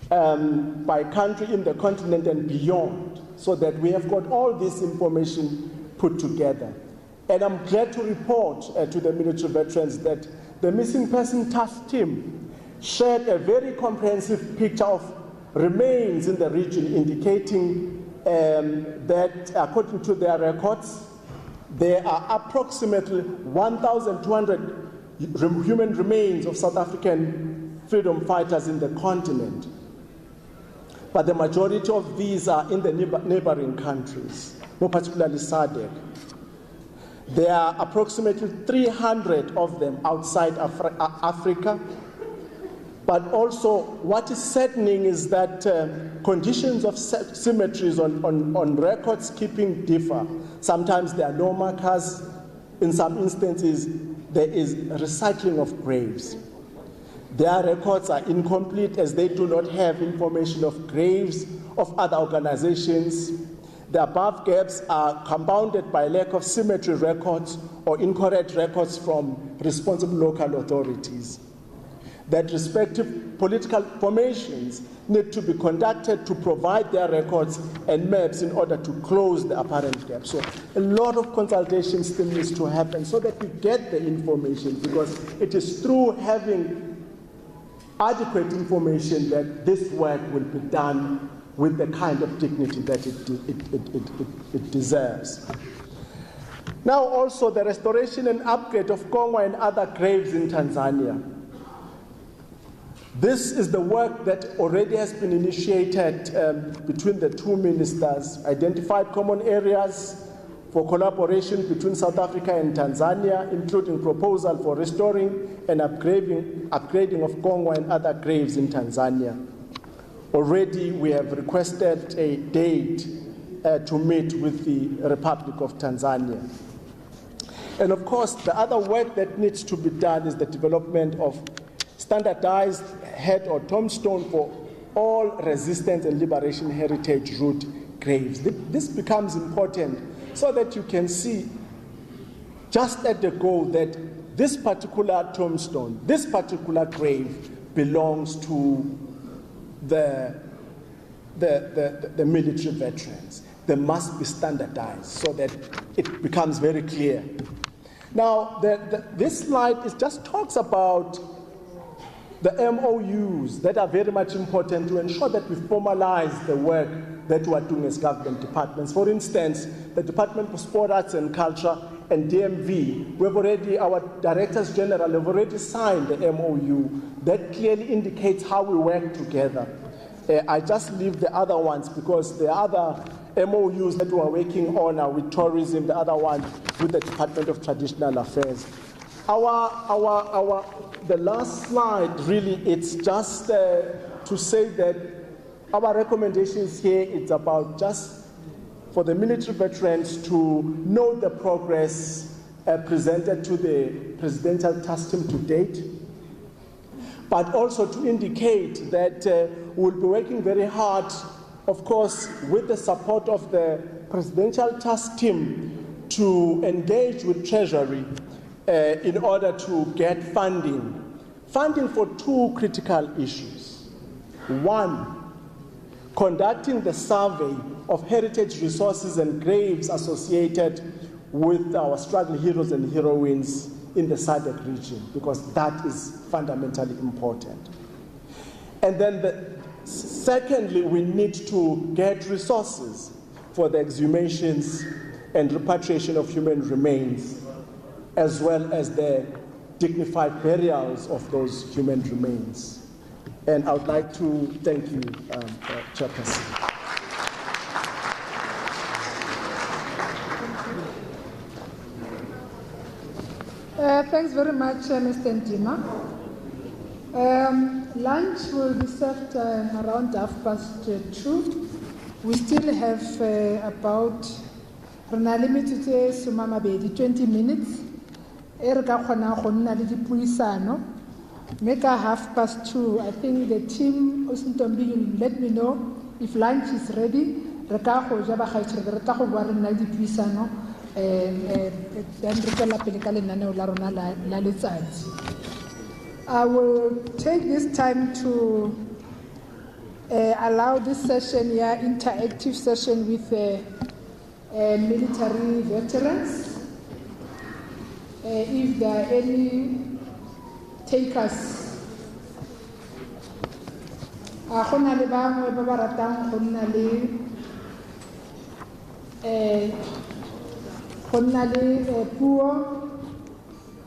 by country in the continent and beyond, so that we have got all this information put together. And I'm glad to report to the military veterans that the Missing Person Task Team shared a very comprehensive picture of remains in the region, indicating that according to their records, there are approximately 1,200 human remains of South African freedom fighters in the continent. But the majority of these are in the neighboring countries, more particularly SADC. There are approximately 300 of them outside Africa. But also, what is saddening is that conditions of cemeteries on records keeping differ. Sometimes there are no markers. In some instances, there is recycling of graves. Their records are incomplete as they do not have information of graves of other organizations. The above gaps are compounded by lack of cemetery records or incorrect records from responsible local authorities. that respective political formations need to be conducted to provide their records and maps in order to close the apparent gap. So a lot of consultation still needs to happen so that we get the information, because it is through having adequate information that this work will be done with the kind of dignity that it deserves. Now also the restoration and upgrade of Kongwa and other graves in Tanzania. This is the work that already has been initiated between the two ministers, identified common areas for collaboration between South Africa and Tanzania, including proposal for restoring and upgrading of Kongwa and other graves in Tanzania. Already we have requested a date to meet with the Republic of Tanzania. And of course, the other work that needs to be done is the development of standardized head or tombstone for all resistance and liberation heritage route graves. This becomes important so that you can see just at the goal that this particular tombstone, this particular grave belongs to the military veterans. They must be standardized so that it becomes very clear. Now, this slide just talks about the MOUs that are very much important to ensure that we formalize the work that we are doing as government departments. For instance, the Department of Sport, Arts and Culture and DMV, our Directors General have already signed the MOU that clearly indicates how we work together. I just leave the other ones because the other MOUs that we are working on are with tourism, the other one with the Department of Traditional Affairs. The last slide, really, it's just to say that our recommendations here, it's about just for the military veterans to know the progress presented to the Presidential Task Team to date, but also to indicate that we'll be working very hard, of course, with the support of the Presidential Task Team to engage with Treasury in order to get funding for two critical issues. One, conducting the survey of heritage resources and graves associated with our struggling heroes and heroines in the SADC region, because that is fundamentally important. And then secondly, we need to get resources for the exhumations and repatriation of human remains, as well as the dignified burials of those human remains. And I would like to thank you, Chairperson. Thanks very much, Mr. Ndima. Lunch will be served around 2:30. We still have about 20 minutes. Make a 2:30. I think the team will let me know if lunch is ready. I will take this time to allow this session here, interactive session with military veterans. If there are any takers,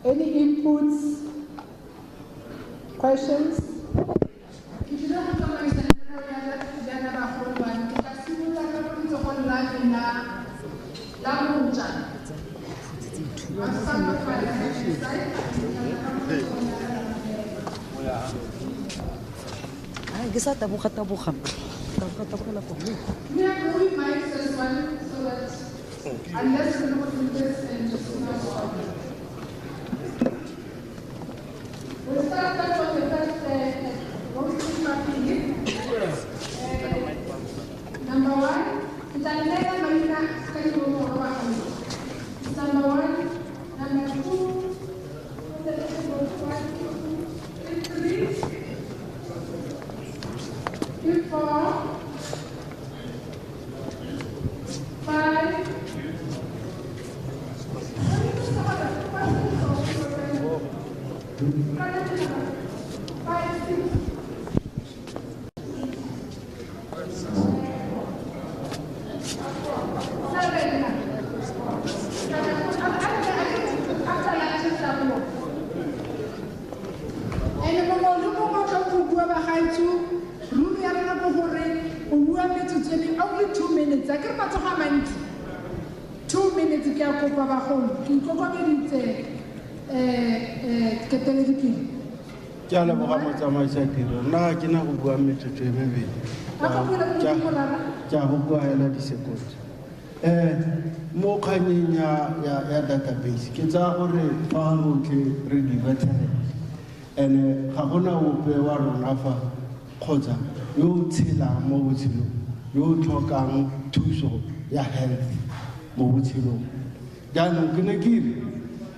any inputs, questions? We are moving mics as well, so that unless we look at this and just we'll start that on the first number one. Number one. Number two. 1, 2, 3. 4, 5, only 2 minutes. I can't matter how many. 2 minutes ke a kopa bagolo. Ke itlhokomeditse ke teledipele. Ke a leboga motsamaisi tiro. Nna ke na go bua metsotso e mebedi. Ke a go bua hela disekondi. Mo kganyeng ya database ke tsa gore fa rotlhe re di veteran and ga gona ope wa rona fa kgotsa yo tshelang mo botshelong yo tlhokang thuso ya health mo botshelong. Jaanong ke ne ke re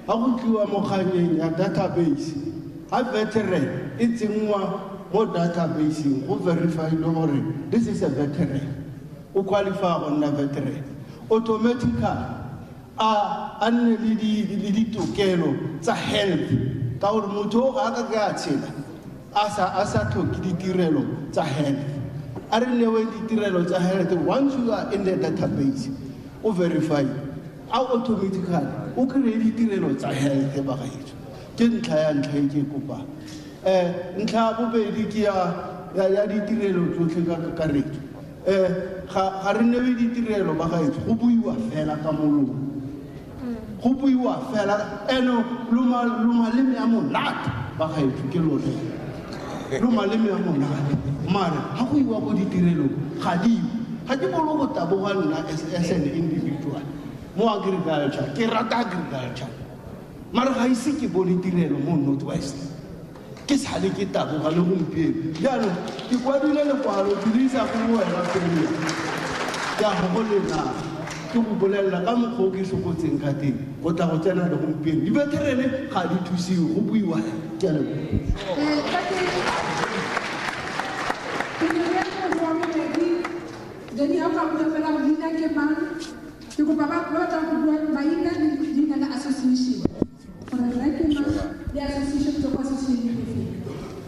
ga go tliwa mo kganyeng ya database a veteran e tsenngwa mo databaseng go verify le gore this is a veteran o qualify go nna veteran automatically a nne le ditokelo tsa health ka gore motho o ga ka tshela a sa tlhoke ditirelo tsa health a re newe ditirelo tsa health. Once you are in the database o verify a automatically o kry-e ditirelo tsa health ba gaetso. Ke ntlha ya ntlha e ke kopang. Ntlha ya bobedi ke ya ditirelo tsotlhe ka kakaretso. Ga re newe ditirelo ba gaetso go buiwa fela ka molomo, go buiwa fela eno lo maleme a monate ba gaetso ke lone lo maleme a monate mara ga go iwa go ditirelo ga diwe. Ga ke bolo go taboga nna as an individual mo agriculture ke rata agriculture mara ga ise ke bone tirelo mo Northwest ke sale ke taboga le gompieno. Jaanong ke kwadile lekwalo ke isa go wena fela ya go bolela ke go bolela ka mokgwa o ke sokotseng ka teng go tla go tsena le gompieno. Diveterane ga di thusiwe go buiwa ke a Jadi aku akan bilang bina ke mana? Cukup apa? Kalau tak buat bina di dalam association. Orang lain ke mana? Di association tu association.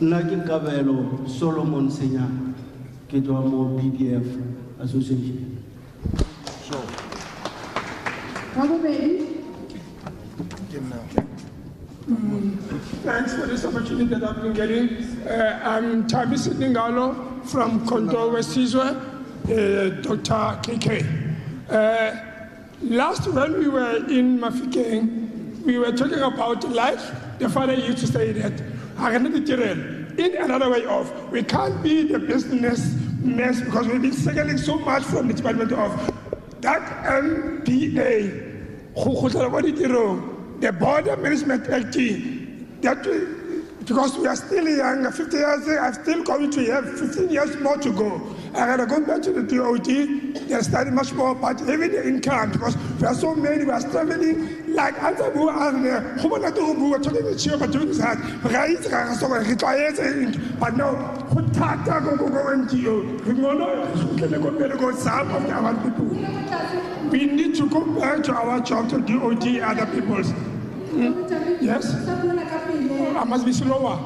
Naki Kabelo Solomon Senya ke tswa mo BDF association. Kamu baby? Thanks for this opportunity that I've been getting. I'm Tabisi Dingalo from Kondo West Sizwe. Dr. KK. Last when we were in Mafikeng, we were talking about life. The father used to say that, in another way of, we can't be the business mess because we've been struggling so much from the Department of that MPA, the Border Management Act, that because we are still young, 50 years, I'm still going to have 15 years more to go. I gotta go back to the DOD, they're studying much more, but even the income, because there are so many, we are struggling, like Antabu and Humanatu were talking to Chair, but doing that, but no, go NGO, go some of our people. We need to go back to our job to DOD, other people's. Yes? I must be slower.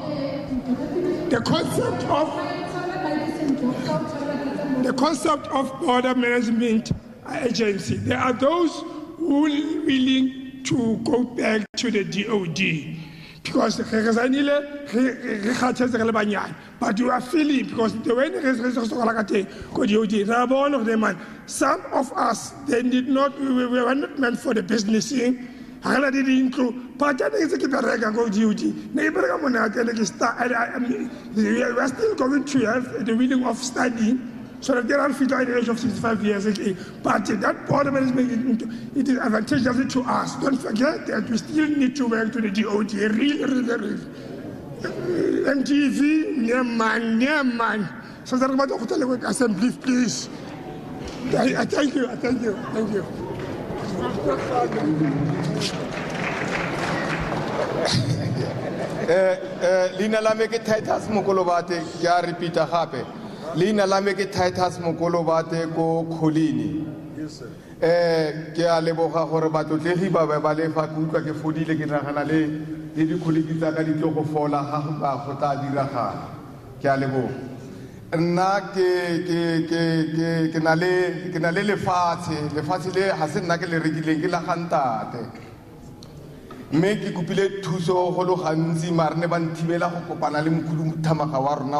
The concept of border management agency, there are those who are willing to go back to the DOD because but you are feeling because the way one of them, some of us they did not, we were not meant for the business thing. But we are still going to have the willing of studying so that they are fit at the age of 65 years. But that border management, it is advantageous to us. Don't forget that we still need to work to the DOD. Really. MTV, near man. So that's what I tell you, assembly, please. Thank you. Lina la me ke Titus Mokolobate ya repeata gape Leina la me ke Titus Mokolobate ko Kholini. Yes, sir. Ke a leboga gore batlotlegi ba ba le fa ke utlwa ke fodile ke nagana le dikholegi tsa ka di tlo go fola ga go tla diragala. Ke a leboga. Nna ke na le lefatshe le ha se nna ke le rekileng ke la ga ntate. Mme ke kopile thuso go lo gantsi mare ne ba nthibela go kopana le mokhudumuthamaga wa rona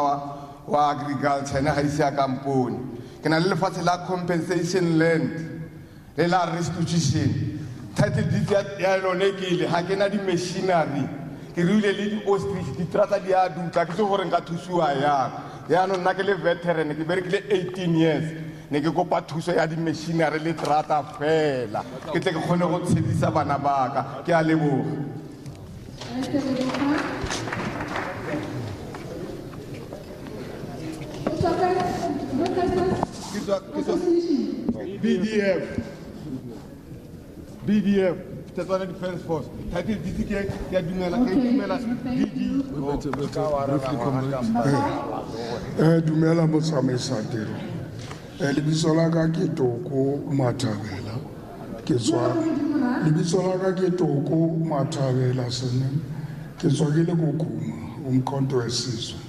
wa agriculture ene ga ise a kampone. Ke na le lefatshe la compensation land le la restitution. Title deed ya lone ke ile ha ke na di machinery ke rile le di ostrich di trata di a dutla ke se gore nka thusiwa ya no nna ke le veteran ke berekile 18 years ne ke kopa thuso ya di machinery le trata fela ke tle ke kgone go tshedisa bana ba ka ke a leboga. BDF Tetwana Defense Force. Title DTK, they are doing like Dumela motsamai tiro. Lebitso la ka ke Toko Mathabela. Ke tswa lebitso la ka ke Toko Mathabela sene. Ke tswa ke le Kokuma, umkhonto wesizwe.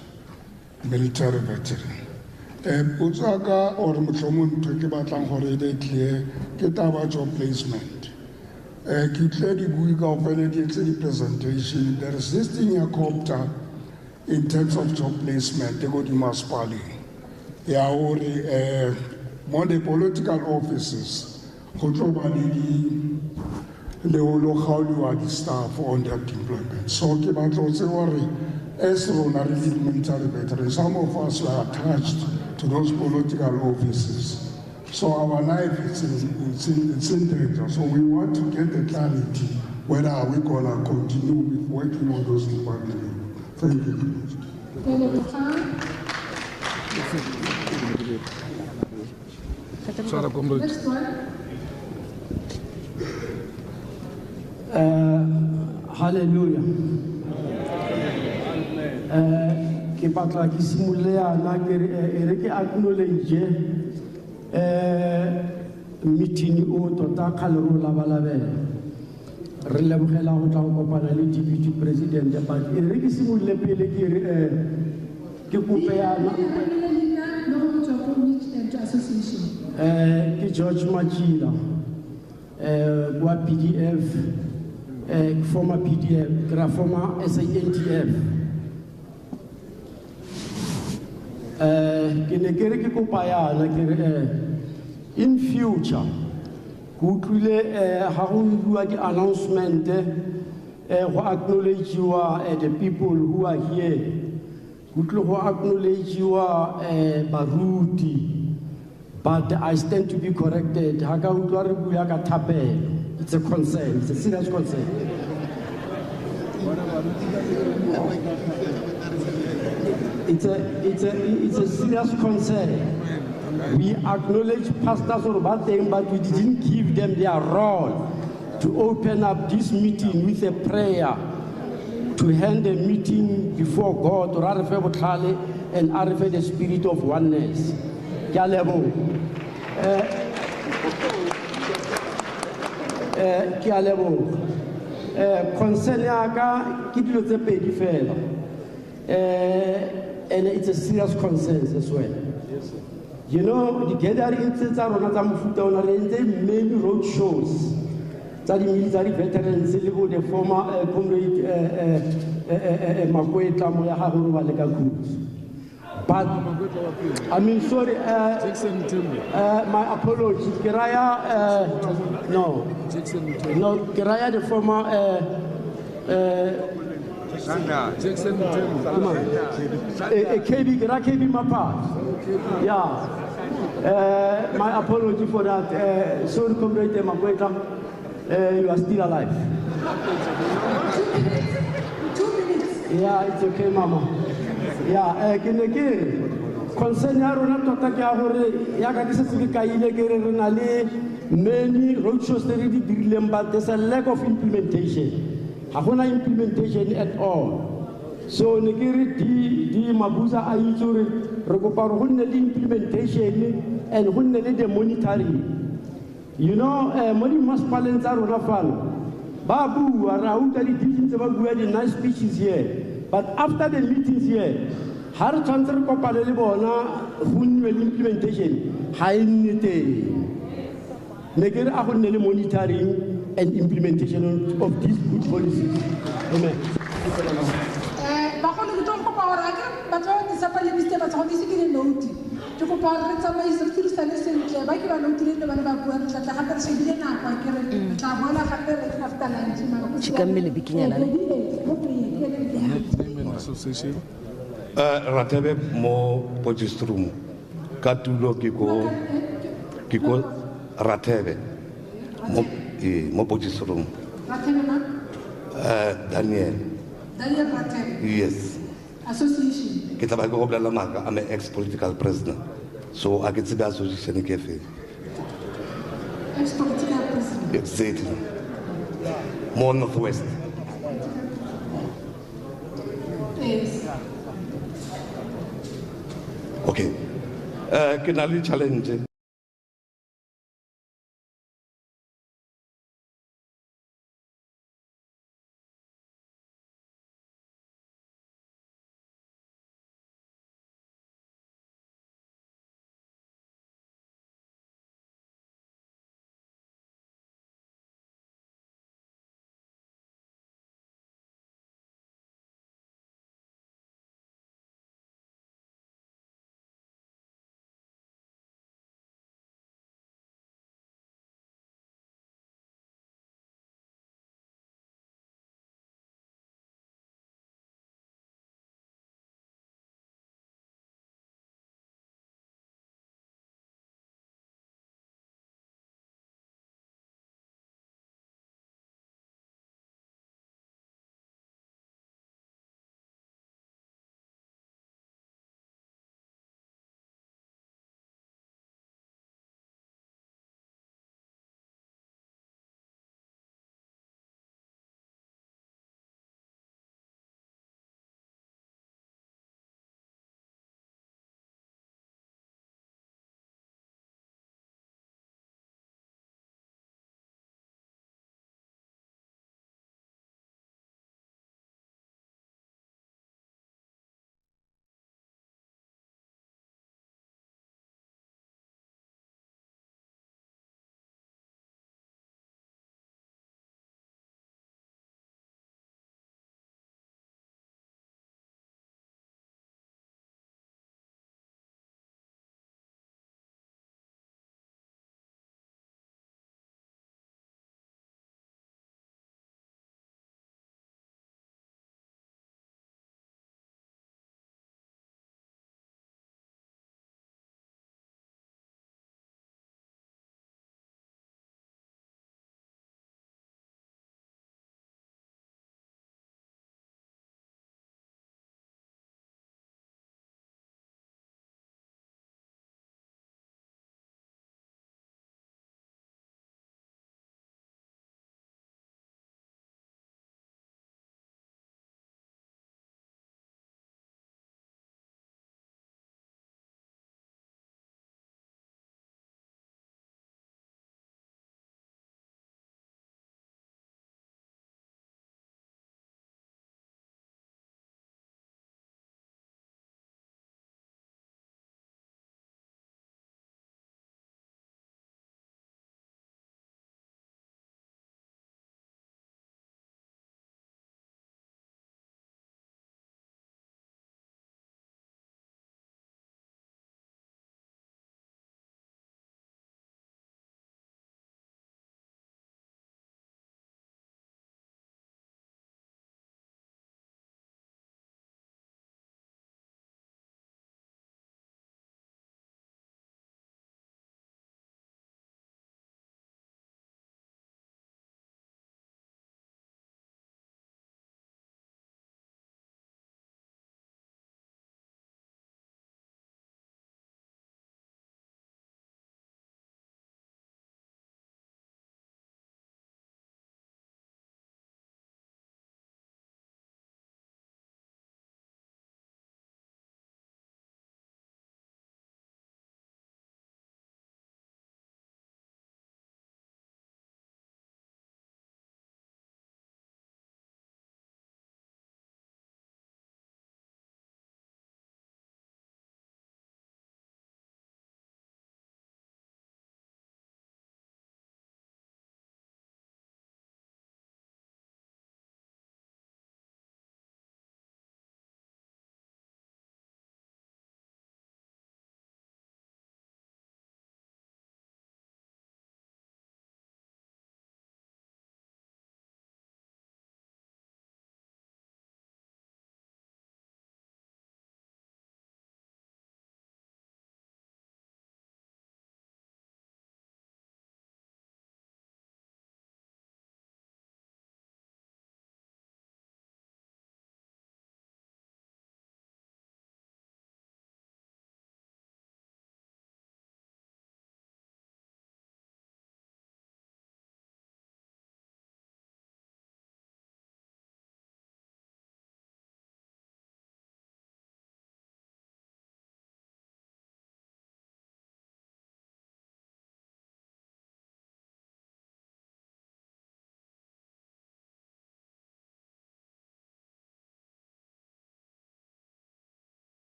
Military veteran. Utsaka or motlhomong ntho ke batlang gore e be clear ke taba job placement. Ke tle di bui ka ofela di etse di presentation. There is this thing copter in terms of job placement they go to Maspali. Ya hore more the political offices go tlo ba le ho di staff on that employment. So ke batlo tse hore as rona re le military veterans, some of us were attached to those political offices. So our life it's in danger. So we want to get the clarity whether are we gonna continue with working on those departments. Thank you. Next one. Hallelujah. Ke batla ke simole yana ke re ke acknowledge meeting o tota khalero la balabela re lebogela go tla go kopana le deputy president but e re ke simole pele ke re ke kope yana ke George Machila wa PDF former PDF former SANTF ke ne ke re ke kopa yana ke re in future go tlile ha go bua ke announcement go acknowledge the people who are here go tle go acknowledge baruti but I stand to be corrected ha ka utlwa re bua ka thapelo. It's a concern, it's a serious concern. It's a serious concern. We acknowledge pastors or bateng, but we didn't give them their role to open up this meeting with a prayer, to hand the meeting before God, or and RFA the spirit of oneness. Concern and it's a serious concern as well. Yes, sir. You know, the gatherings are many road shows. The military veterans, the former comrade Makweta but I mean, sorry, my apology. Kiraya, no, Kiraya, the former Jackson KB Mapa. Yeah. My apology for that. Sorry, comrade Makweta, you are still alive. 2 minutes. Yeah, it's okay, Mama. Yeah, concern many road shows but there's a lack of implementation. Implementation at all. So Negeri Mabuza re kopa gore go nne le implementation and go nne le the monitoring. You know, mo di-masepaleng tsa rona fano ba bua ra utlwa di-teaching tse ba bua di-nice speeches here, but after the meetings here ha re tshwanetse re kopane le bona go nne le implementation ha e nne teng. Ne ke re a go nne le monitoring and implementation of these good policies. Amen. Bagolo ke tlo kopa gore a ke batho ba ba tsapa le biste ba tsgo bise ke le note ke kopa gore re tsamaise re dirisane sentle ba ke ba note le ba ba bua re tla gape re shebile nako a ke re tla bona gape re after lunch mara go Chikamele bikinyana le. Association. Ratebe mo Potchefstroom ka tulo ke ko Ratebe mo Potchefstroom. Ratebe ma Daniel. Daniel Ratebe. Yes. Association. Ke tla ba go bolela maka, I'm an ex-political president. So I get the association ke fe. Ex-political president. Exactly. More Northwest. Yes. Okay. Ke na le challenge.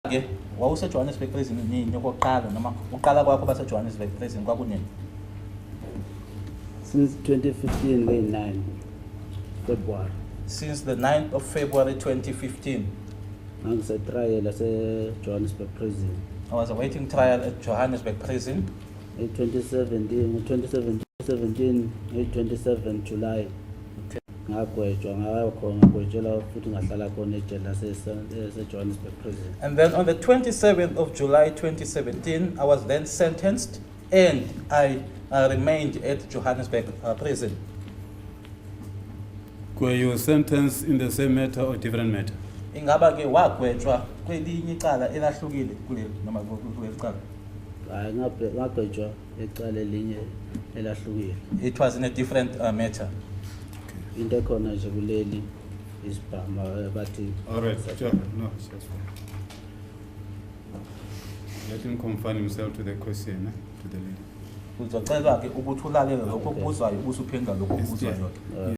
Ke wawuse Johannesburg prison nini okokuqala noma uqala kwakho base Johannesburg prison kwakunini? Since 2015, May 9 February. Since the 9th of February 2015, Angise trial at Johannesburg prison. I was awaiting trial at Johannesburg prison. In 2017, 27 July. Johannesburg prison. And then on the 27th of July 2017, I was then sentenced and I remained at Johannesburg prison. Were you sentenced in the same matter or different matter? Ingaba ke wagwetshwa kwelinye icala elahlukile kule noma kule icala? It was in a different matter. All right, sure. No, it's just fine. Let him confine himself to the question, to the lady. Uzocelwa ke ukuthi ulalele lokho okubuzwayo ubusuphendula lokho okubuzwayo.